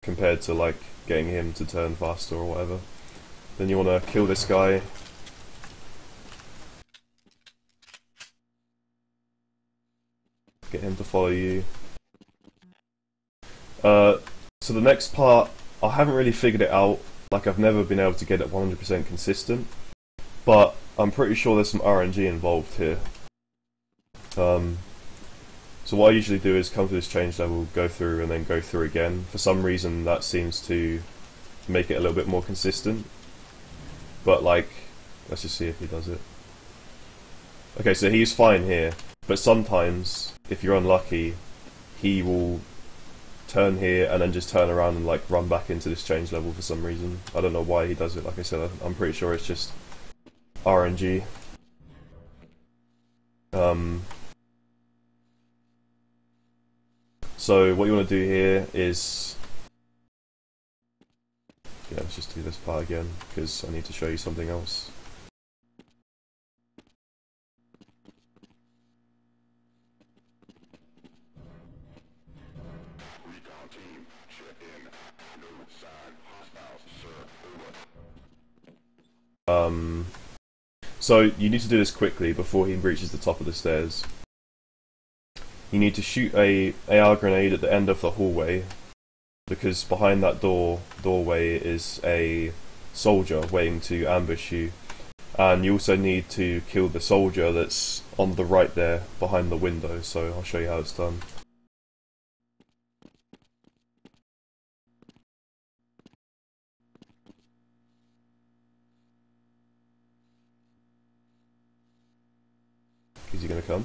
Speaker 1: compared to like getting him to turn faster or whatever. Then you want to kill this guy. Get him to follow you. So the next part, I haven't really figured it out. Like, I've never been able to get it 100% consistent, but I'm pretty sure there's some RNG involved here. So what I usually do is come to this change level, go through, and then go through again. For some reason, that seems to make it a little bit more consistent. But like, let's just see if he does it. Okay, so he's fine here, but sometimes, if you're unlucky, he will turn here and then just turn around and like run back into this change level for some reason. I don't know why he does it. Like I said, I'm pretty sure it's just RNG. So what you want to do here is, yeah, let's just do this part again because I need to show you something else. So you need to do this quickly before he reaches the top of the stairs. You need to shoot a AR grenade at the end of the hallway, because behind that doorway is a soldier waiting to ambush you, and you also need to kill the soldier that's on the right there behind the window. So I'll show you how it's done. Is he gonna come?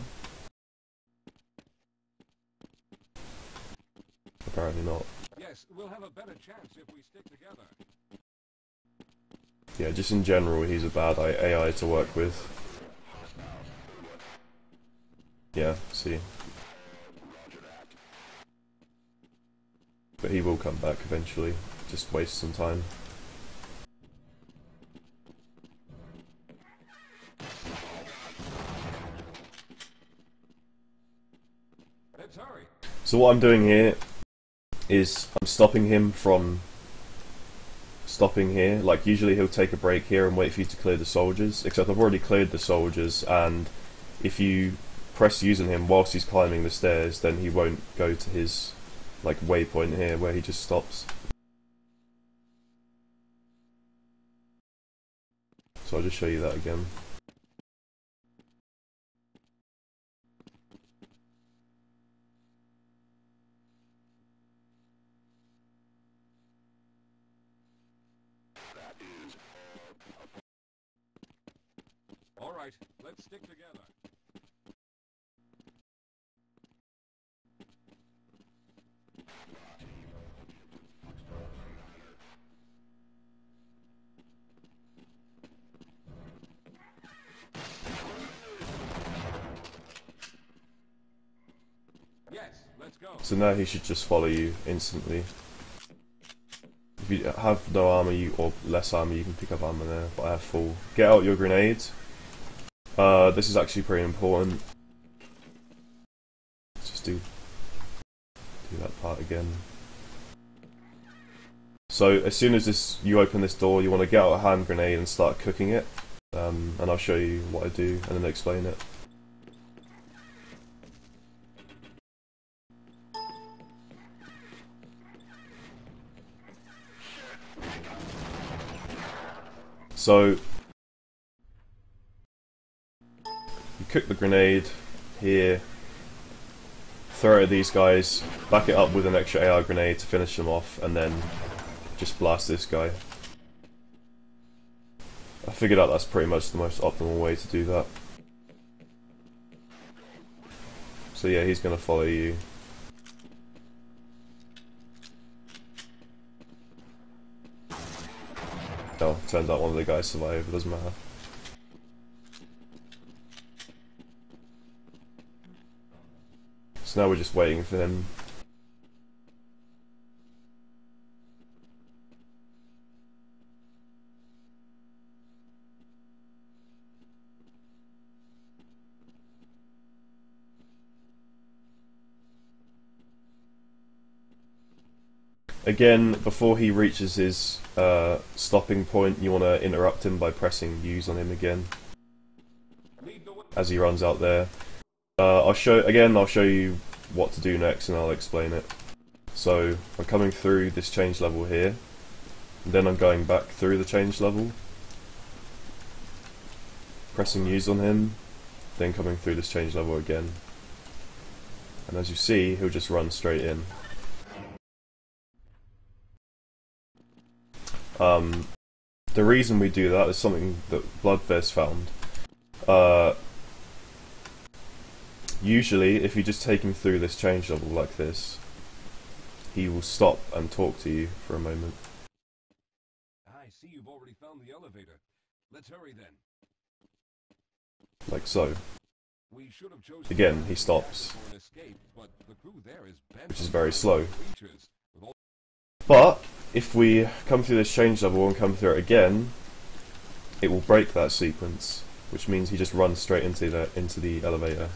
Speaker 1: Apparently not.
Speaker 3: Yes, we'll have a better chance if we stick together.
Speaker 1: Yeah, just in general, he's a bad AI to work with. Yeah, see. But he will come back eventually. Just waste some time.
Speaker 3: Let's hurry.
Speaker 1: So what I'm doing here is I'm stopping him from stopping here. Like, usually he'll take a break here and wait for you to clear the soldiers, except I've already cleared the soldiers, and if you press using him whilst he's climbing the stairs, then he won't go to his like waypoint here where he just stops. So I'll just show you that again.
Speaker 3: All right, let's stick together. Yes, let's go.
Speaker 1: So now he should just follow you instantly. If you have no armor or less armor, you can pick up armor there, but I have full. Get out your grenades. This is actually pretty important. Let's just do do that part again. So as soon as you open this door, you want to get out a hand grenade and start cooking it, and I'll show you what I do and then explain it. So you cook the grenade here, throw it at these guys, back it up with an extra AR grenade to finish them off, and then just blast this guy. I figured out that's pretty much the most optimal way to do that. So yeah, he's gonna follow you. Oh, turns out one of the guys survived, it doesn't matter. So now we're just waiting for him. Again, before he reaches his stopping point, you want to interrupt him by pressing use on him again as he runs out there. I'll show you what to do next and I'll explain it. So I'm coming through this change level here, and then I'm going back through the change level, pressing use on him, then coming through this change level again. And as you see, he'll just run straight in. The reason we do that is something that Bloodfest found. Usually, if you just take him through this change level like this, he will stop and talk to you for a moment.
Speaker 3: I see you've already found the elevator. Let's hurry then.
Speaker 1: Like so.
Speaker 3: We should have chosen
Speaker 1: Again, he stops,
Speaker 3: for an escape, but the crew there is bent
Speaker 1: which is
Speaker 3: on
Speaker 1: very slow.
Speaker 3: creatures with all
Speaker 1: But if we come through this change level and come through it again, it will break that sequence, which means he just runs straight into the elevator.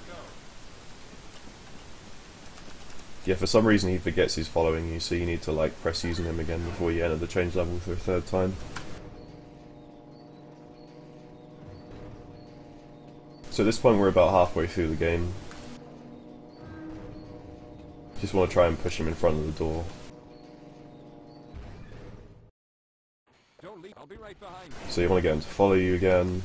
Speaker 1: Yeah, for some reason he forgets he's following you, so you need to like press use on him again before you enter the change level for a third time. So at this point we're about halfway through the game. Just want to try and push him in front of the door.
Speaker 3: Don't leave. I'll be right behind.
Speaker 1: So you want to get him to follow you again.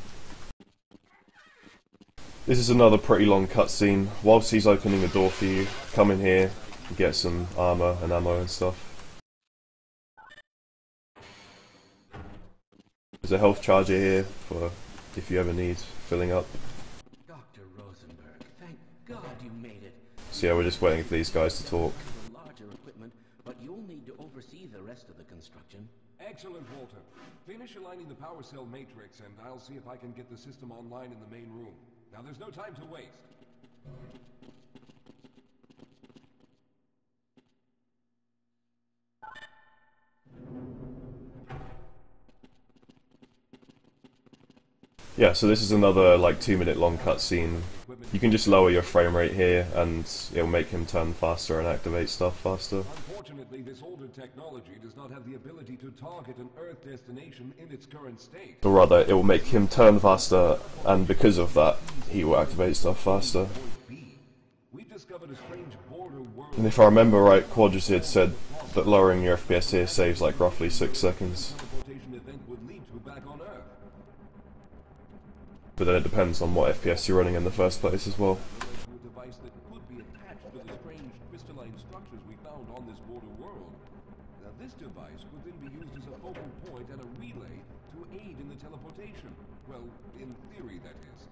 Speaker 1: This is another pretty long cutscene. Whilst he's opening the door for you, come in here and get some armor and ammo and stuff. There's a health charger here for if you ever need filling up.
Speaker 4: Dr. Rosenberg, thank God you made it.
Speaker 1: So yeah, we're just waiting for these guys to talk.
Speaker 4: The larger equipment, but you'll need to oversee the rest of the construction.
Speaker 3: Excellent, Walter. Finish aligning the power cell matrix, and I'll see if I can get the system online in the main room. Now, there's no time to waste.
Speaker 1: Yeah, so this is another like 2-minute long cutscene. You can just lower your frame rate here and it'll make him turn faster and activate stuff faster.
Speaker 3: Unfortunately, this older technology does not have the ability to target an Earth destination in its current state.
Speaker 1: Or rather, it will make him turn faster, and because of that, he will activate stuff faster.
Speaker 3: Point B. We've discovered a strange border world.
Speaker 1: And if I remember right, Quadracid said that lowering your FPS here saves like roughly 6 seconds.
Speaker 3: Teleportation event would lead to back on Earth.
Speaker 1: But then it depends on what FPS you're running in the first place as well.
Speaker 3: To a device that could be attached to the strange crystalline structures we found on this border world. Now, this device would then be used as a focal point and a relay to aid in the teleportation. Well, in theory, that is.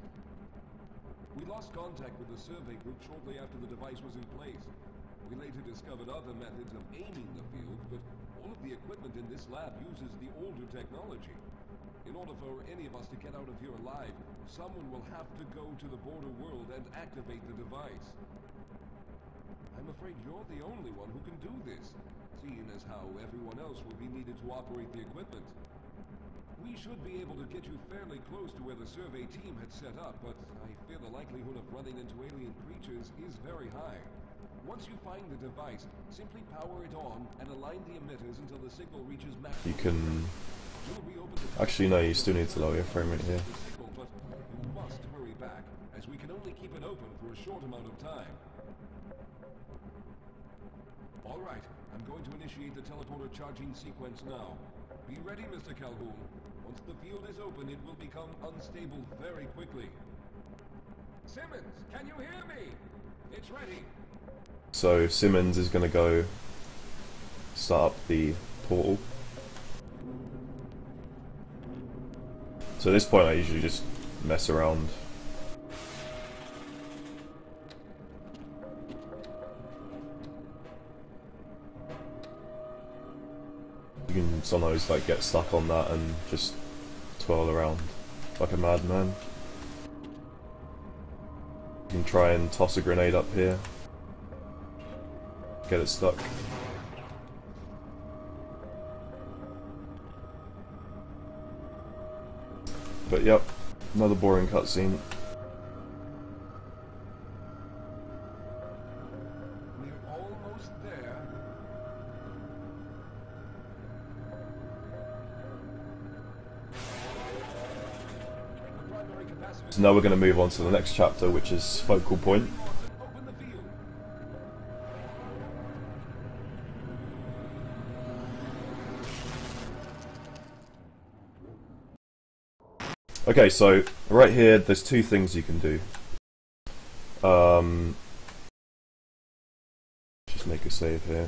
Speaker 3: We lost contact with the survey group shortly after the device was in place. We later discovered other methods of aiming the field, but all of the equipment in this lab uses the older technology. In order for any of us to get out of here alive, someone will have to go to the border world and activate the device. I'm afraid you're the only one who can do this, seeing as how everyone else will be needed to operate the equipment. We should be able to get you fairly close to where the survey team had set up, but I fear the likelihood of running into alien creatures is very high. Once you find the device, simply power it on and align the emitters until the signal reaches maximum.
Speaker 1: You can...
Speaker 3: You'll reopen the
Speaker 1: Actually, no, you still need to lower your frame rate here.
Speaker 3: signal, but you must hurry back, as we can only keep it open for a short amount of time. All right, I'm going to initiate the teleporter charging sequence now. Be ready, Mr. Calhoun. Once the field is open, it will become unstable very quickly. Simmons, can you hear me? It's ready.
Speaker 1: So Simmons is going to go start up the portal. So at this point I usually just mess around. You can sometimes like get stuck on that and just twirl around like a madman. You can try and toss a grenade up here. Get it stuck. But yep, another boring cutscene.
Speaker 3: We're almost there. The primary capacitor.
Speaker 1: So now we're going to move on to the next chapter, which is Focal Point.
Speaker 3: Open the field.
Speaker 1: Okay, so right here, there's two things you can do. Just make a save here.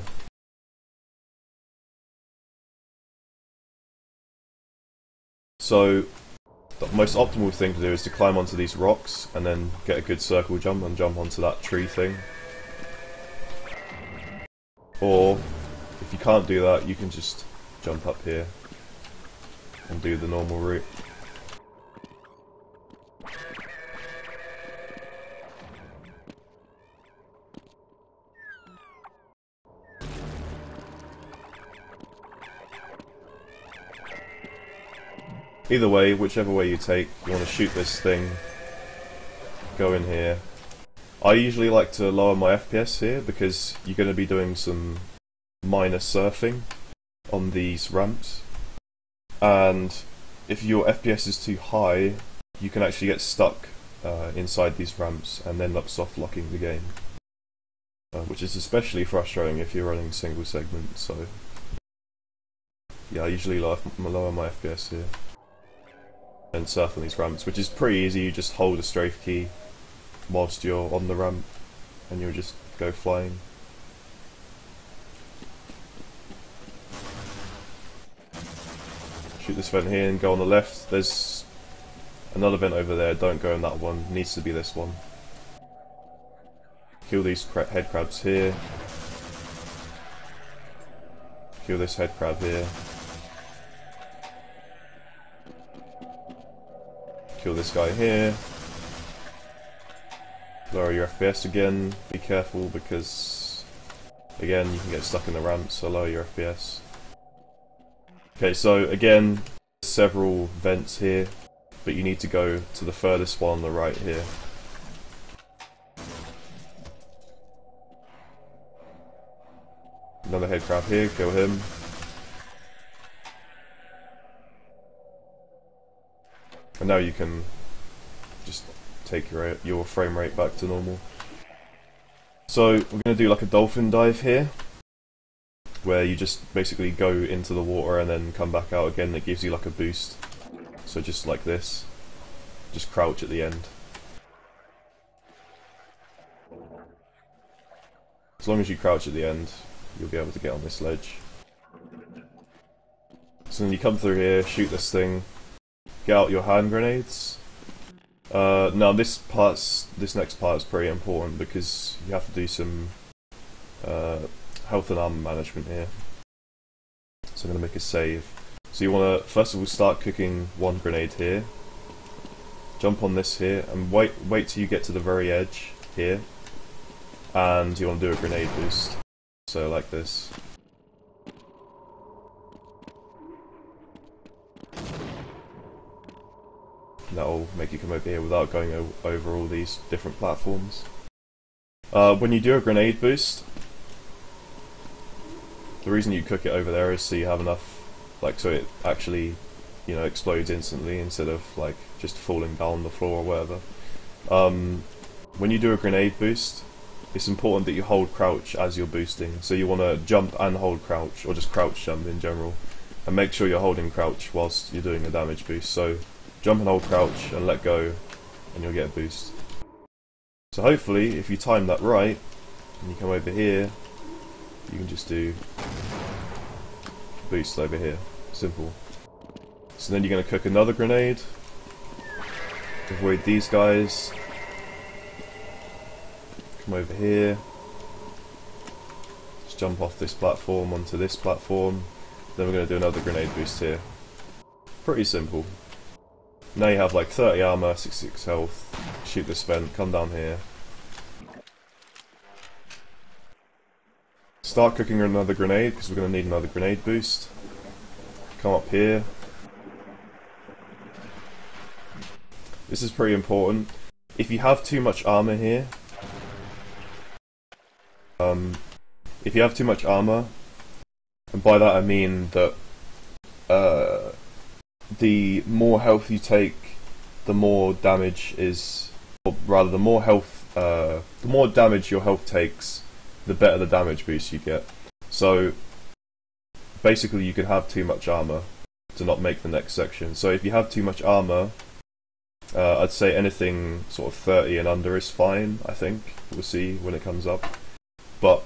Speaker 1: So the most optimal thing to do is to climb onto these rocks and then get a good circle jump and jump onto that tree thing. Or if you can't do that, you can just jump up here and do the normal route. Either way, whichever way you take, you want to shoot this thing, go in here. I usually like to lower my FPS here because you're going to be doing some minor surfing on these ramps, and if your FPS is too high, you can actually get stuck inside these ramps and end up soft locking the game, which is especially frustrating if you're running single segment. So yeah, I usually lower my FPS here and surf on these ramps, which is pretty easy. You just hold a strafe key whilst you're on the ramp and you'll just go flying. Shoot this vent here and go on the left. There's another vent over there, don't go in that one, it needs to be this one. Kill these head crabs here. Kill this head crab here. Kill this guy here. Lower your FPS again. Be careful because, again, you can get stuck in the ramp, so lower your FPS. Okay, so again, several vents here, but you need to go to the furthest one on the right here. Another head crab here, kill him. And now you can just take your frame rate back to normal. So we're going to do like a dolphin dive here, where you just basically go into the water and then come back out again. That gives you like a boost. So just like this, just crouch at the end. As long as you crouch at the end, you'll be able to get on this ledge. So then you come through here, shoot this thing, get out your hand grenades. Now this next part is pretty important because you have to do some health and armor management here. So I'm going to make a save. So you want to first of all start cooking one grenade here, jump on this here, and wait till you get to the very edge here, and you want to do a grenade boost. So like this. That'll make you come over here without going over all these different platforms. When you do a grenade boost, the reason you cook it over there is so you have enough, like, so it actually, you know, explodes instantly instead of like just falling down the floor or whatever. When you do a grenade boost, it's important that you hold crouch as you're boosting. So you want to jump and hold crouch, or just crouch jump in general, and make sure you're holding crouch whilst you're doing a damage boost. So jump and hold crouch and let go, and you'll get a boost. So hopefully, if you time that right, and you come over here, you can just do boost over here. Simple. So then you're going to cook another grenade, avoid these guys, come over here, just jump off this platform onto this platform, then we're going to do another grenade boost here. Pretty simple. Now you have like 30 armor, 66 health, shoot this vent, come down here. Start cooking another grenade, because we're going to need another grenade boost. Come up here. This is pretty important. If you have too much armor here, if you have too much armor, and by that I mean that the more health you take, the more damage is, or rather the more damage your health takes, the better the damage boost you get. So basically you can have too much armor to not make the next section. So if you have too much armor, I'd say anything sort of 30 and under is fine, I think. We'll see when it comes up. But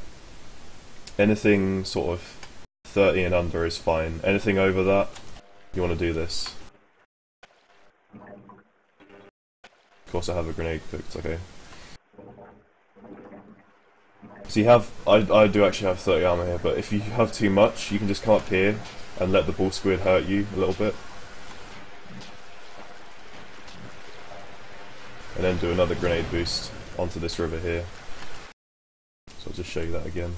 Speaker 1: anything sort of 30 and under is fine. Anything over that, you want to do this. Of course I have a grenade cooked, okay. So you have, I do actually have 30 armor here, but if you have too much, you can just come up here and let the ball squid hurt you a little bit. And then do another grenade boost onto this river here. So I'll just show you that again.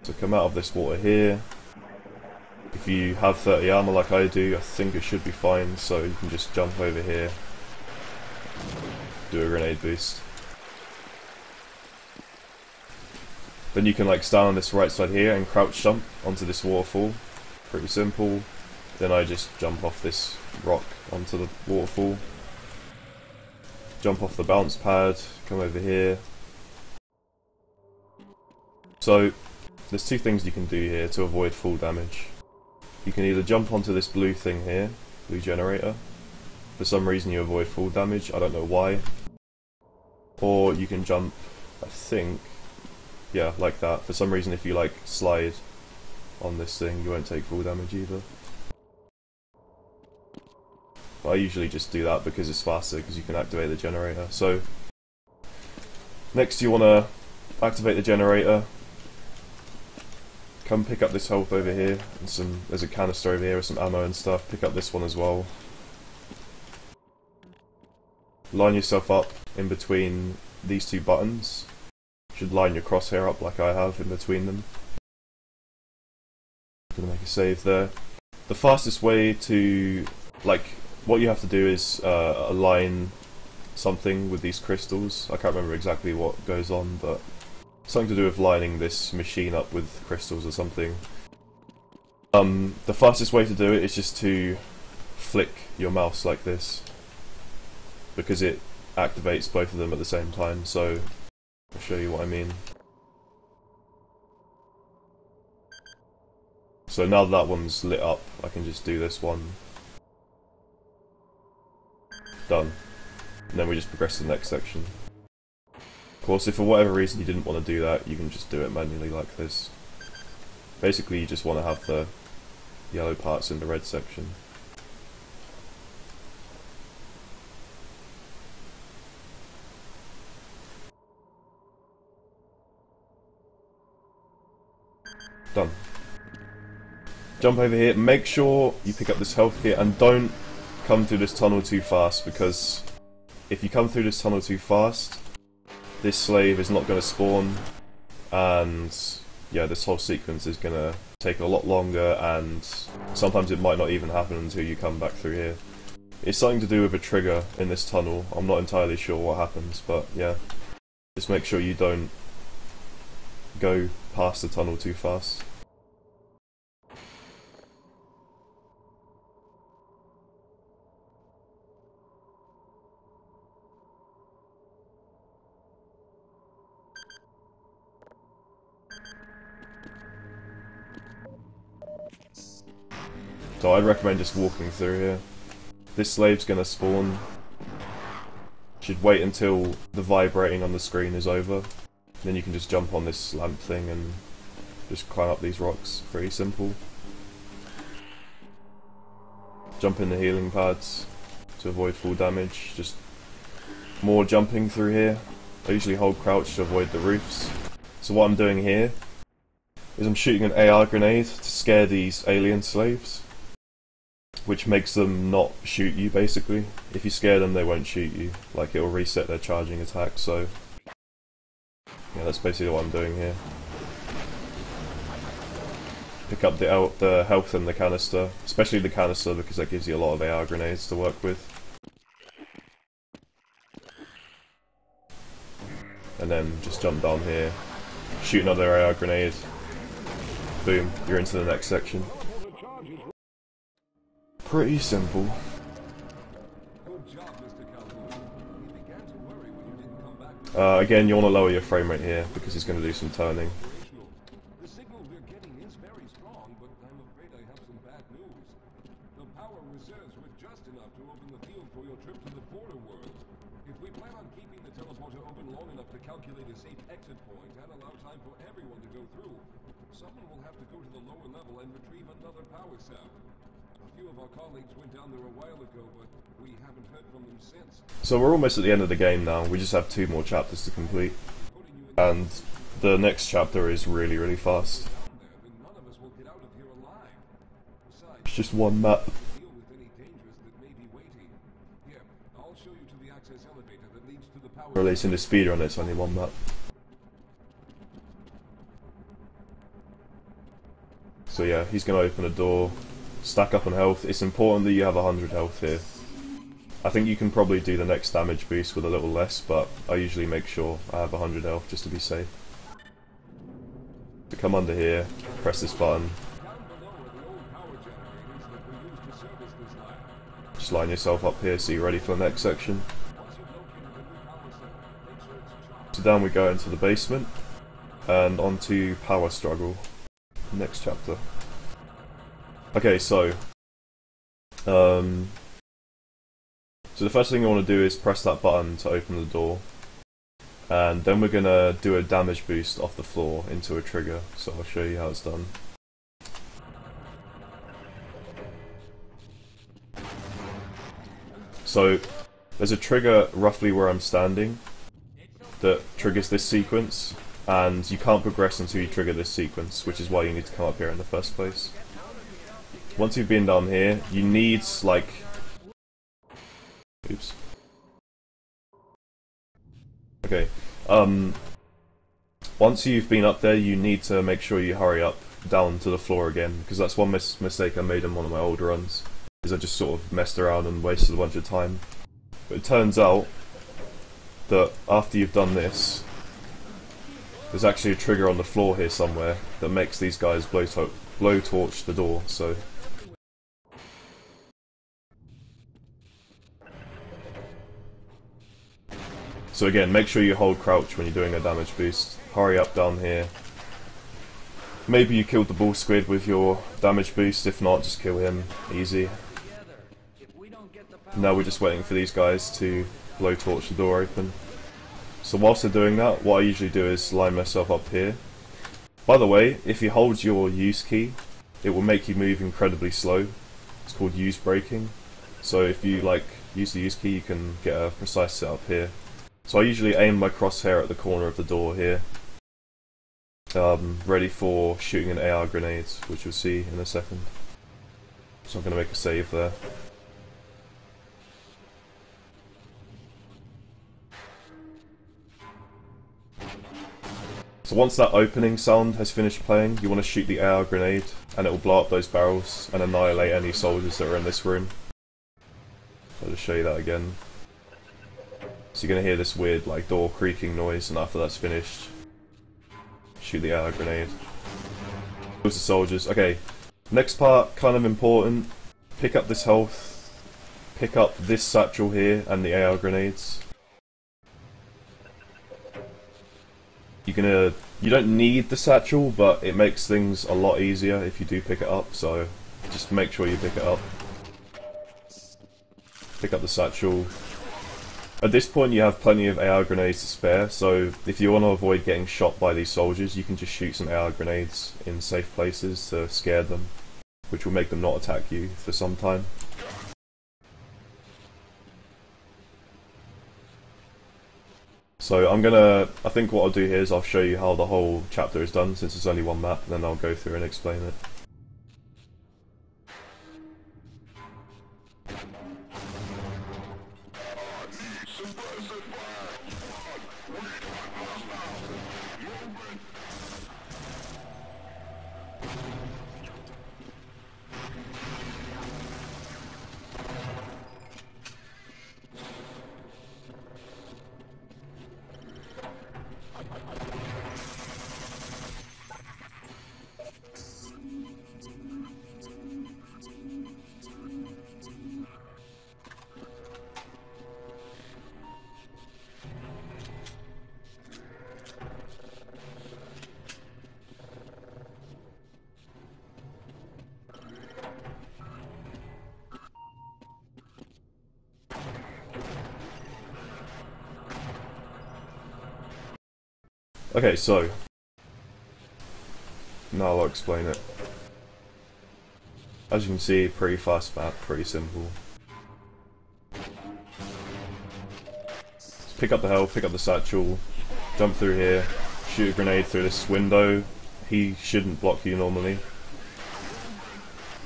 Speaker 1: So come out of this water here. If you have 30 armor like I do, I think it should be fine, so you can just jump over here, do a grenade boost. Then you can like stand on this right side here and crouch jump onto this waterfall. Pretty simple. Then I just jump off this rock onto the waterfall. Jump off the bounce pad, come over here. So there's two things you can do here to avoid full damage. You can either jump onto this blue thing here, blue generator. For some reason you avoid full damage, I don't know why. Or you can jump, I think, yeah, like that. For some reason if you like slide on this thing, you won't take full damage either. But I usually just do that because it's faster, because you can activate the generator. So next you want to activate the generator. Come pick up this health over here, and there's a canister over here with some ammo and stuff. Pick up this one as well. Line yourself up in between these two buttons. You should line your crosshair up like I have in between them. I'm gonna make a save there. The fastest way to, like, what you have to do is align something with these crystals. I can't remember exactly what goes on, but something to do with lining this machine up with crystals or something. The fastest way to do it is just to flick your mouse like this, because it activates both of them at the same time, so I'll show you what I mean. So now that one's lit up, I can just do this one. Done. And then we just progress to the next section. Of course, if for whatever reason you didn't want to do that, you can just do it manually like this. Basically, you just want to have the yellow parts in the red section. Done. Jump over here, make sure you pick up this health here, and don't come through this tunnel too fast, because if you come through this tunnel too fast, this slave is not going to spawn, and yeah, this whole sequence is going to take a lot longer, and sometimes it might not even happen until you come back through here. It's something to do with a trigger in this tunnel. I'm not entirely sure what happens, but yeah. Just make sure you don't go past the tunnel too fast. So I'd recommend just walking through here. This slave's gonna spawn. Should wait until the vibrating on the screen is over. Then you can just jump on this lamp thing and just climb up these rocks. Pretty simple. Jump in the healing pads to avoid full damage. Just more jumping through here. I usually hold crouch to avoid the roofs. So what I'm doing here is I'm shooting an AR grenade to scare these alien slaves, which makes them not shoot you basically. If you scare them, they won't shoot you. Like, it'll reset their charging attack, so yeah, that's basically what I'm doing here. Pick up the health and the canister, especially the canister because that gives you a lot of AR grenades to work with. And then just jump down here, shoot another AR grenade, boom, you're into the next section. Pretty simple. Again, you want to lower your frame rate here because he's going to do some turning.
Speaker 3: The signal we're getting is very strong, but I'm afraid I have some bad news. The power reserves were just enough to open the field for your trip to the border world. If we plan on keeping the teleporter open long enough to calculate a safe exit point and allow time for everyone to go through, someone will have to go to the lower level and retrieve another power cell. A few of our colleagues went down there a while ago, but we haven't heard from them since.
Speaker 1: So we're almost at the end of the game now. We just have 2 more chapters to complete. And the next chapter is really, really fast. It's just one map. Releasing the speeder and it's only one map. So yeah, he's going to open a door, stack up on health. It's important that you have 100 health here. I think you can probably do the next damage boost with a little less, but I usually make sure I have 100 health just to be safe. So come under here, press this button. Just line yourself up here so you're ready for the next section. So down we go into the basement, and onto Power Struggle, next chapter. Okay, so the first thing you want to do is press that button to open the door, and then we're going to do a damage boost off the floor into a trigger, so I'll show you how it's done. So there's a trigger roughly where I'm standing that triggers this sequence, and you can't progress until you trigger this sequence, which is why you need to come up here in the first place. Once you've been down here, you need, like... Oops. Okay. Once you've been up there, you need to make sure you hurry up down to the floor again, because that's one mistake I made in one of my old runs, is I just sort of messed around and wasted a bunch of time. But it turns out that after you've done this, there's actually a trigger on the floor here somewhere that makes these guys blowtorch the door, so... So again, make sure you hold crouch when you're doing a damage boost. Hurry up down here. Maybe you killed the bull squid with your damage boost, if not, just kill him. Easy. Now we're just waiting for these guys to blowtorch the door open. So whilst they're doing that, what I usually do is line myself up here. By the way, if you hold your use key, it will make you move incredibly slow. It's called use braking. So if you use the use key, you can get a precise setup here. So I usually aim my crosshair at the corner of the door here, ready for shooting an AR grenade, which you'll see in a second. So I'm going to make a save there. So once that opening sound has finished playing, you want to shoot the AR grenade, and it will blow up those barrels and annihilate any soldiers that are in this room. show you that again. So you're gonna hear this weird like door creaking noise, and after that's finished, shoot the AR grenade. Those are soldiers. Okay, next part, kind of important. Pick up this health, pick up this satchel here, and the AR grenades. You don't need the satchel, but it makes things a lot easier if you do pick it up, so just make sure you pick it up. Pick up the satchel. At this point you have plenty of AR grenades to spare, so if you want to avoid getting shot by these soldiers, you can just shoot some AR grenades in safe places to scare them, which will make them not attack you for some time. So I think what I'll do here is I'll show you how the whole chapter is done, since it's only one map, and then I'll go through and explain it. Okay, so now I'll explain it. As you can see, pretty fast map, pretty simple. Just pick up the health, pick up the satchel, jump through here, shoot a grenade through this window. He shouldn't block you normally.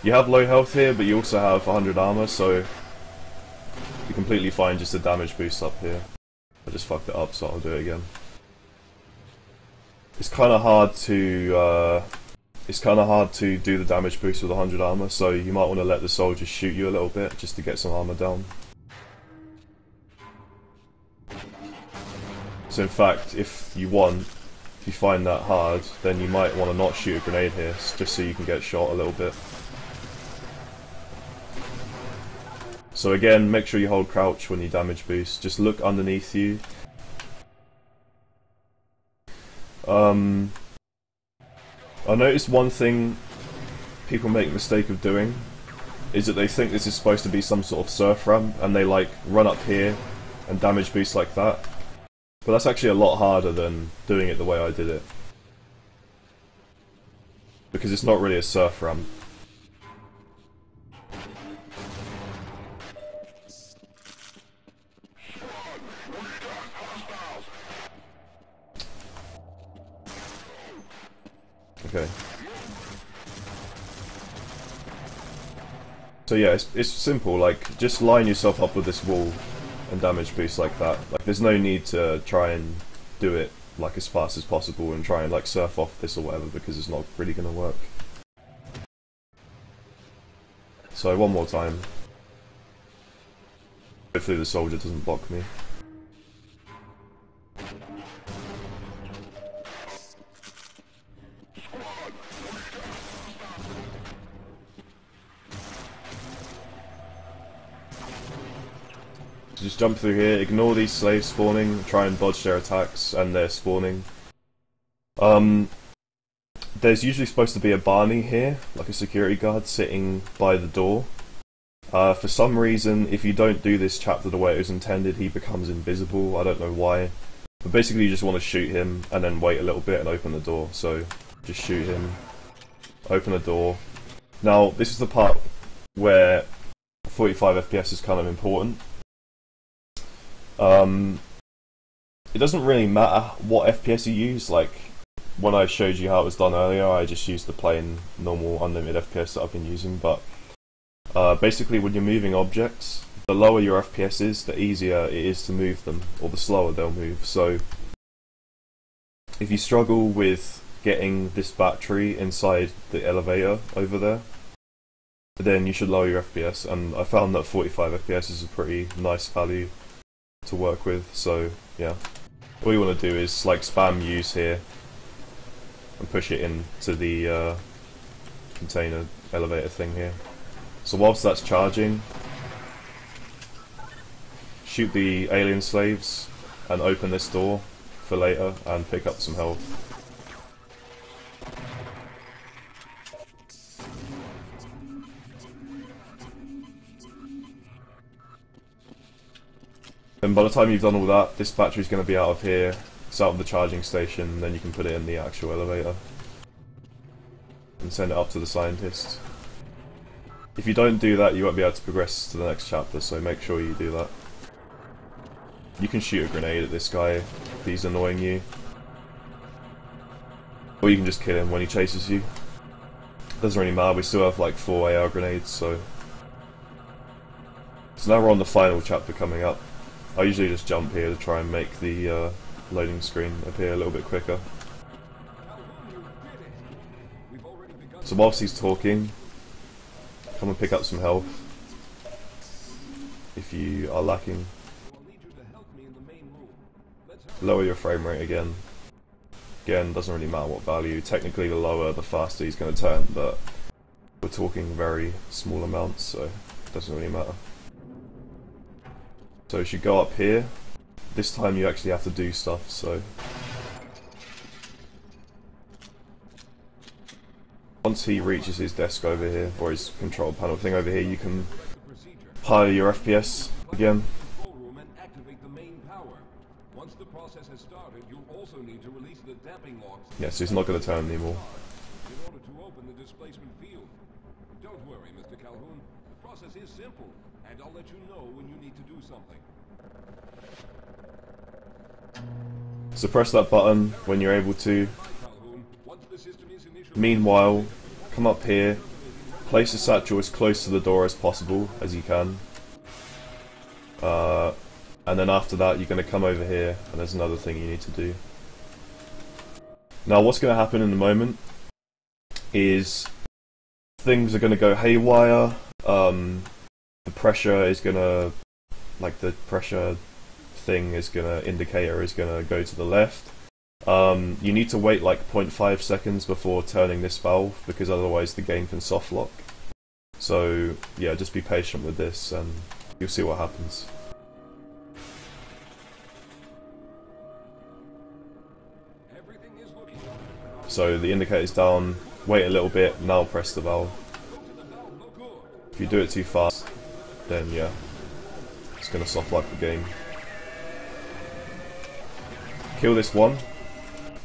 Speaker 1: You have low health here, but you also have 100 armor, so you're completely fine just a damage boost up here. I just fucked it up, so I'll do it again. It's kind of hard to do the damage boost with 100 armor, so you might want to let the soldiers shoot you a little bit just to get some armor down. So in fact, if you find that hard, then you might want to not shoot a grenade here, just so you can get shot a little bit. So again, make sure you hold crouch when you damage boost. Just look underneath you. I noticed one thing people make the mistake of doing is that they think this is supposed to be some sort of surf ramp, and they like run up here and damage boost like that. But that's actually a lot harder than doing it the way I did it, because it's not really a surf ramp. Okay. So yeah, it's simple, like, just line yourself up with this wall and damage boost like that. Like, there's no need to try and do it like as fast as possible and try and like surf off this or whatever, because it's not really gonna work. So one more time. Hopefully the soldier doesn't block me. So just jump through here, ignore these slaves spawning, try and dodge their attacks and their spawning. There's usually supposed to be a Barney here, like a security guard sitting by the door. For some reason, if you don't do this chapter the way it was intended, he becomes invisible. I don't know why. But basically you just want to shoot him and then wait a little bit and open the door. So just shoot him, open the door. Now this is the part where 45 FPS is kind of important. It doesn't really matter what FPS you use. Like, when I showed you how it was done earlier, I just used the plain, normal, unlimited FPS that I've been using, but basically when you're moving objects, the lower your FPS is, the easier it is to move them, or the slower they'll move. So if you struggle with getting this battery inside the elevator over there, then you should lower your FPS, and I found that 45 FPS is a pretty nice value to work with, so yeah. All you want to do is like spam use here and push it into the container elevator thing here. So whilst that's charging, shoot the alien slaves and open this door for later and pick up some health. And by the time you've done all that, this battery's going to be out of here, it's out of the charging station, and then you can put it in the actual elevator and send it up to the scientists. If you don't do that, you won't be able to progress to the next chapter, so make sure you do that. You can shoot a grenade at this guy if he's annoying you, or you can just kill him when he chases you. Doesn't really matter, we still have like 4 AR grenades, so now we're on the final chapter coming up. I usually just jump here to try and make the loading screen appear a little bit quicker. So whilst he's talking, come and pick up some health if you are lacking. Lower your frame rate again. Again, doesn't really matter what value. Technically the lower the faster he's going to turn, but we're talking very small amounts, so it doesn't really matter. So you should go up here. This time you actually have to do stuff, so once he reaches his desk over here, or his control panel thing over here, you can higher your FPS again. Yeah, so he's not going to turn anymore.
Speaker 3: In order to open the displacement field. Don't worry, Mr. Calhoun. The process is simple, and I'll let you know when you need to do something.
Speaker 1: So press that button when you're able to. Meanwhile, come up here, place the satchel as close to the door as possible as you can. And then after that you're going to come over here, and there's another thing you need to do. Now what's going to happen in a moment is things are going to go haywire. The pressure is going to, like the pressure thing is going to, indicator is going to go to the left. You need to wait like 0.5 seconds before turning this valve, because otherwise the game can soft lock. So yeah, just be patient with this and you'll see what happens. So the indicator's down, wait a little bit, now press the valve. If you do it too fast, then yeah, it's going to soft lock the game. Kill this one.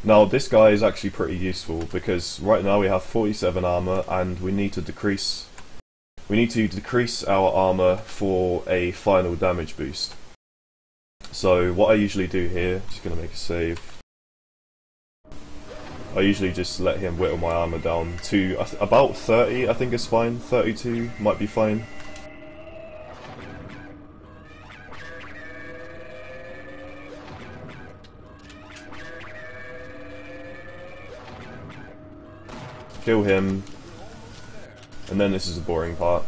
Speaker 1: Now this guy is actually pretty useful, because right now we have 47 armor and we need to decrease our armor for a final damage boost. So what I usually do here, just going to make a save. I usually just let him whittle my armor down to about 30, I think is fine. 32 might be fine. Kill him, and then this is the boring part.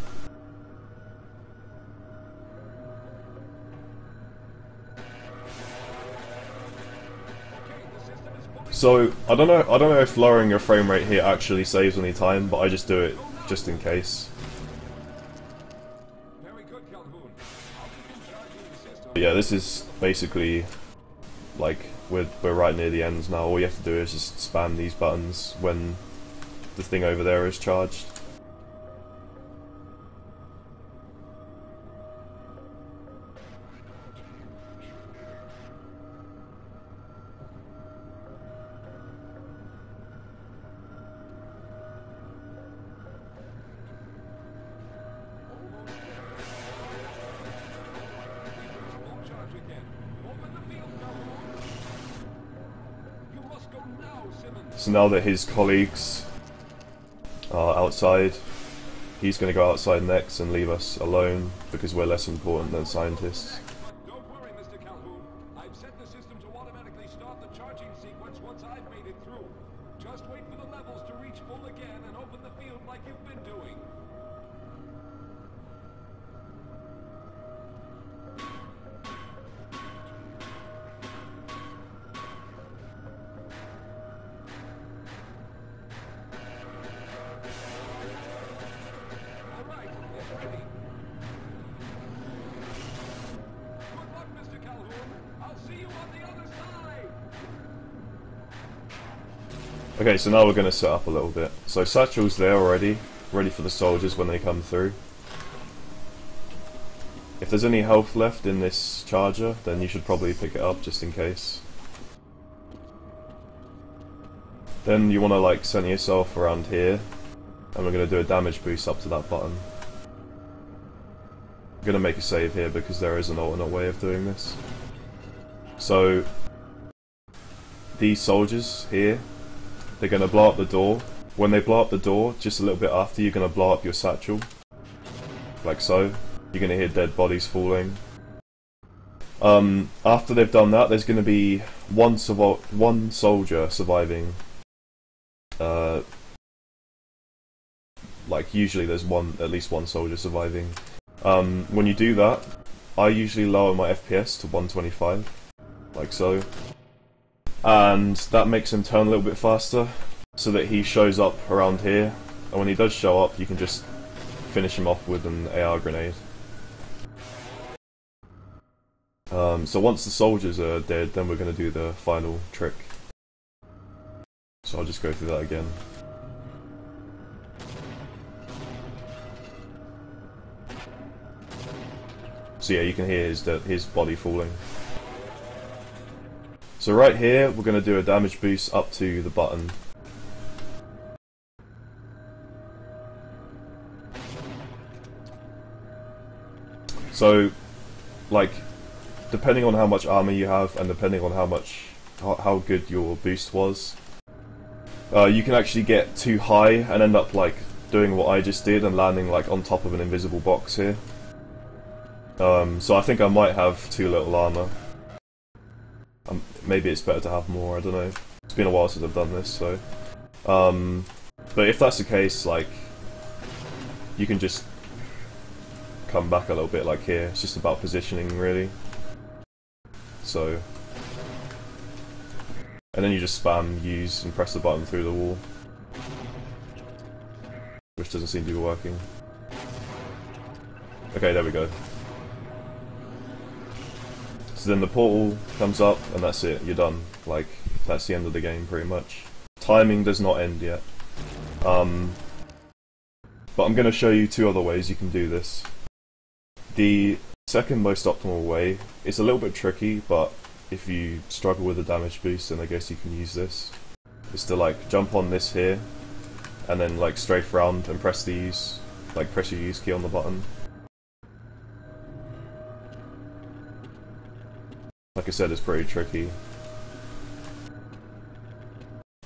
Speaker 1: So I don't know if lowering your frame rate here actually saves any time, but I just do it just in case. But yeah, this is basically like we're right near the end now. All you have to do is just spam these buttons when the thing over there is charged. So now that his colleagues are outside, he's going to go outside next and leave us alone because we're less important than scientists.
Speaker 3: Don't worry, Mr. Calhoun. I've set the system to automatically start the charging sequence once I've made it through. Just wait for the levels to reach full again and open the field like you've been doing.
Speaker 1: Okay, so now we're going to set up a little bit. So Satchel's there already, ready for the soldiers when they come through. If there's any health left in this charger, then you should probably pick it up just in case. Then you want to like center yourself around here, and we're going to do a damage boost up to that button. I'm going to make a save here because there is an alternate way of doing this. So these soldiers here, they're going to blow up the door. When they blow up the door, just a little bit after, you're going to blow up your satchel. Like so. You're going to hear dead bodies falling. After they've done that, there's going to be one soldier surviving. Like usually there's at least one soldier surviving. When you do that, I usually lower my FPS to 125, like so. And that makes him turn a little bit faster, so that he shows up around here. And when he does show up, you can just finish him off with an AR grenade. So once the soldiers are dead, then we're going to do the final trick. So I'll just go through that again. So yeah, you can hear his body falling. So right here, we're going to do a damage boost up to the button. So, like, depending on how much armor you have and depending on how good your boost was, you can actually get too high and end up like doing what I just did and landing like on top of an invisible box here. So I think I might have too little armor. Maybe it's better to have more, I don't know. It's been a while since I've done this, so... but if that's the case, like, you can just come back a little bit like here. It's just about positioning, really. So... and then you just spam use and press the button through the wall. Which doesn't seem to be working. Okay, there we go. So then the portal comes up, and that's it, you're done. Like, that's the end of the game, pretty much. Timing does not end yet. But I'm going to show you two other ways you can do this. The second most optimal way is a little bit tricky, but if you struggle with the damage boost, then I guess you can use this. Is to, like, jump on this here, and then, like, strafe around and press the use, like, press your use key on the button. Like I said, it's pretty tricky.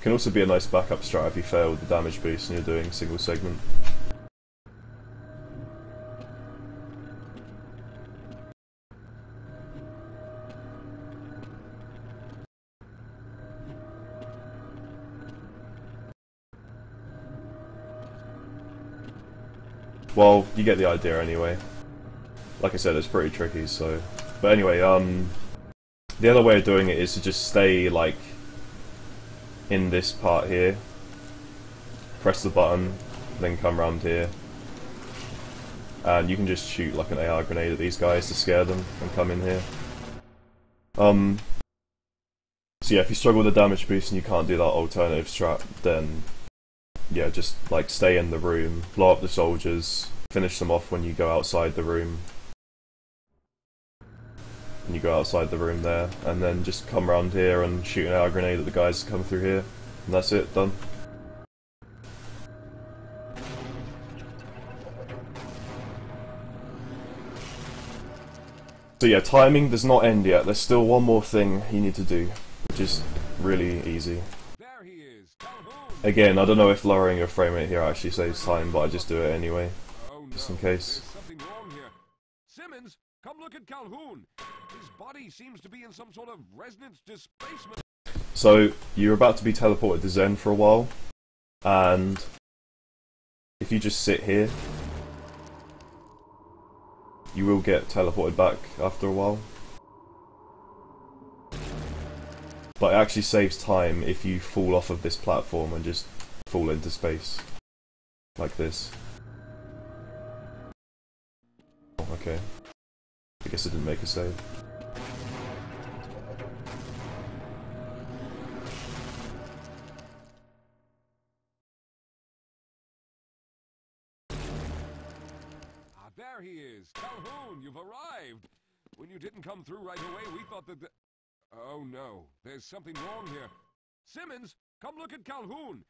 Speaker 1: Can also be a nice backup strat if you fail with the damage boost and you're doing single segment. Well, you get the idea anyway. Like I said, it's pretty tricky, so... But anyway, the other way of doing it is to just stay, like, in this part here, press the button, then come around here, and you can just shoot like an AR grenade at these guys to scare them and come in here. So yeah, if you struggle with the damage boost and you can't do that alternative strat, then yeah, just like stay in the room, blow up the soldiers, finish them off when you go outside the room. And you go outside the room there, and then just come around here and shoot an AR grenade at the guys that come through here. And that's it, done. So yeah, timing does not end yet. There's still one more thing you need to do, which is really easy.
Speaker 3: There he is, Calhoun.
Speaker 1: Again, I don't know if lowering your frame rate here actually saves time, but I just do it anyway,
Speaker 3: Oh, no,
Speaker 1: just in case.
Speaker 3: there's something wrong here. Simmons, come look at Calhoun. His body seems to be in some sort of resonance displacement.
Speaker 1: So, you're about to be teleported to Zen for a while, and if you just sit here, you will get teleported back after a while. But it actually saves time if you fall off of this platform and just fall into space. Like this. Okay. I guess I didn't make a save.
Speaker 3: Calhoun, you've arrived! When you didn't come through right away, we thought that Oh no, there's something wrong here. Simmons, come look at Calhoun!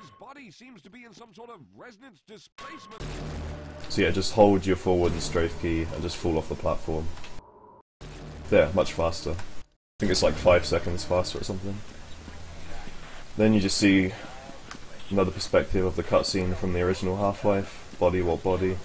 Speaker 3: His body seems to be in some sort of resonance displacement.
Speaker 1: So yeah, just hold your forward and strafe key and just fall off the platform. There, much faster. I think it's like 5 seconds faster or something. Then you just see another perspective of the cutscene from the original Half-Life. Body, what body?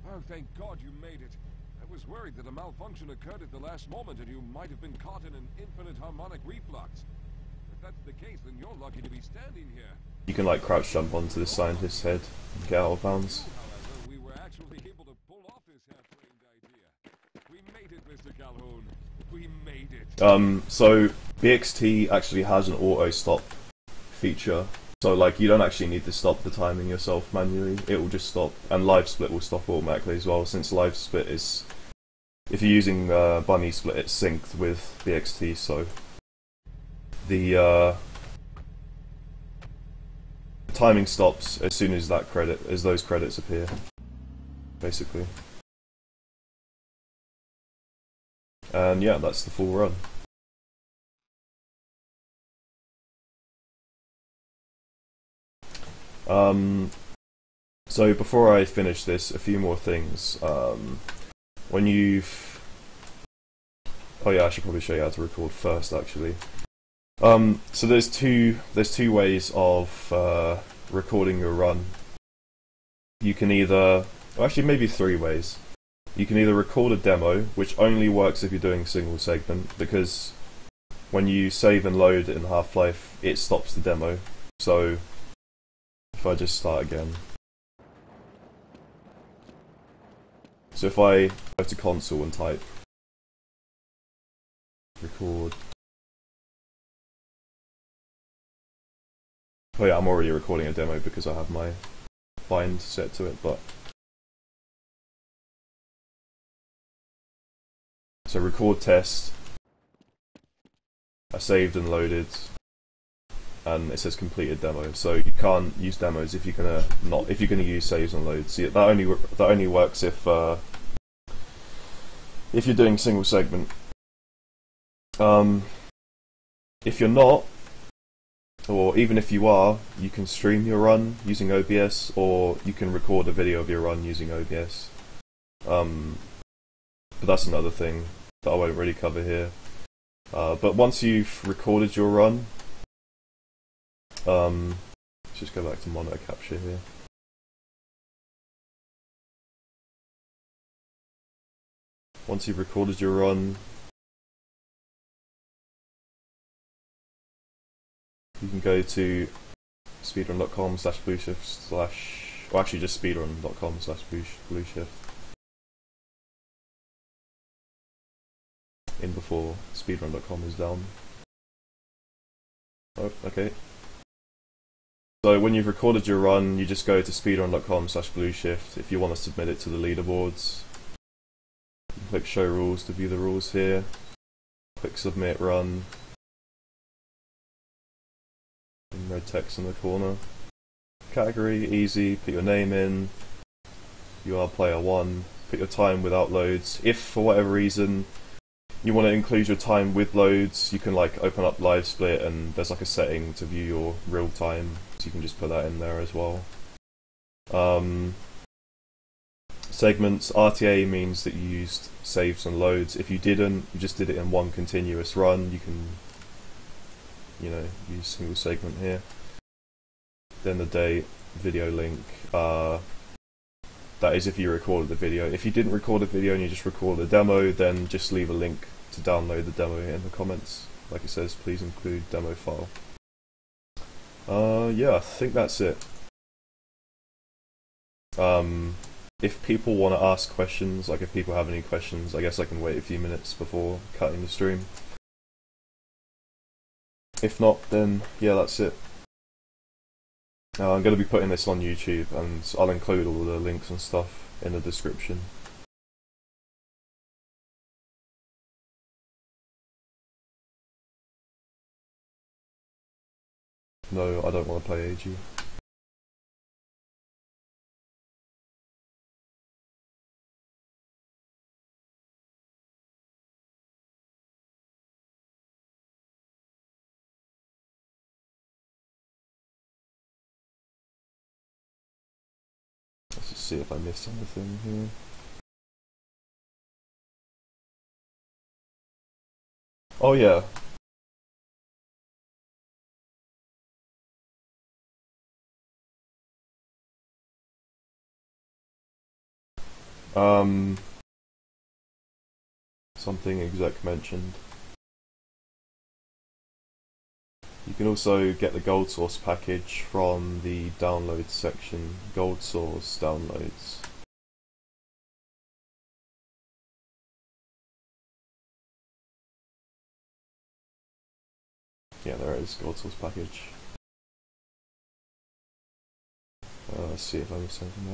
Speaker 3: Oh, thank God you made it. I was worried that a malfunction occurred at the last moment and you might have been caught in an infinite harmonic reflux. If that's the case, then you're lucky to be standing here.
Speaker 1: You can like crouch jump onto the scientist's head and get out of bounds.
Speaker 3: However, we were actually able to pull off this half-brained idea. We made it, Mr. Calhoun. We made it.
Speaker 1: So BXT actually has an auto stop feature. So like you don't actually need to stop the timing yourself manually, it will just stop, and live split will stop automatically as well, since live split is, if you're using Bunny split, it's synced with BXT, so the timing stops as soon as those credits appear, basically. And yeah, that's the full run. So before I finish this, a few more things. When you've... Oh yeah, I should probably show you how to record first, actually. So there's two ways of recording your run. You can either... Well, actually, maybe 3 ways. You can either record a demo, which only works if you're doing single segment, because when you save and load in Half-Life, it stops the demo. So if I just start again. So if I go to console and type record. Oh yeah, I'm already recording a demo because I have my bind set to it, but so record test. I saved and loaded, and it says completed demo. So you can't use demos if you're gonna use saves and loads. See, that only works if you're doing single segment. If you're not, or even if you are, you can stream your run using OBS, or you can record a video of your run using OBS. But that's another thing that I won't really cover here. But once you've recorded your run, let's just go back to monitor capture here. Once you've recorded your run, you can go to speedrun.com/blueshift/ or actually just speedrun.com/blueshift in before speedrun.com is down. Oh, okay. So when you've recorded your run, you just go to speedrun.com/blueshift if you want to submit it to the leaderboards. You click show rules to view the rules here. Click submit run. In red text in the corner. Category, easy, put your name in. You are player 1. Put your time without loads. If for whatever reason you want to include your time with loads, you can like open up live split and there's like a setting to view your real time, so you can just put that in there as well. Segments, RTA means that you used saves and loads. If you didn't, you just did it in one continuous run, you can, you know, use single segment here. Then the date, video link, that is if you recorded the video. If you didn't record a video and you just recorded a demo, then just leave a link to download the demo in the comments. Like it says, please include demo file. Yeah, I think that's it. If people want to ask questions, like if people have any questions, I guess I can wait a few minutes before cutting the stream. If not, then yeah, that's it. I'm going to be putting this on YouTube, and I'll include all the links and stuff in the description. No, I don't want to play AG. Let's just see if I missed anything here. Oh yeah. Something exec mentioned. You can also get the gold source package from the downloads section, gold source downloads. Yeah, there it is, gold source package. Let's see if I missed anything there.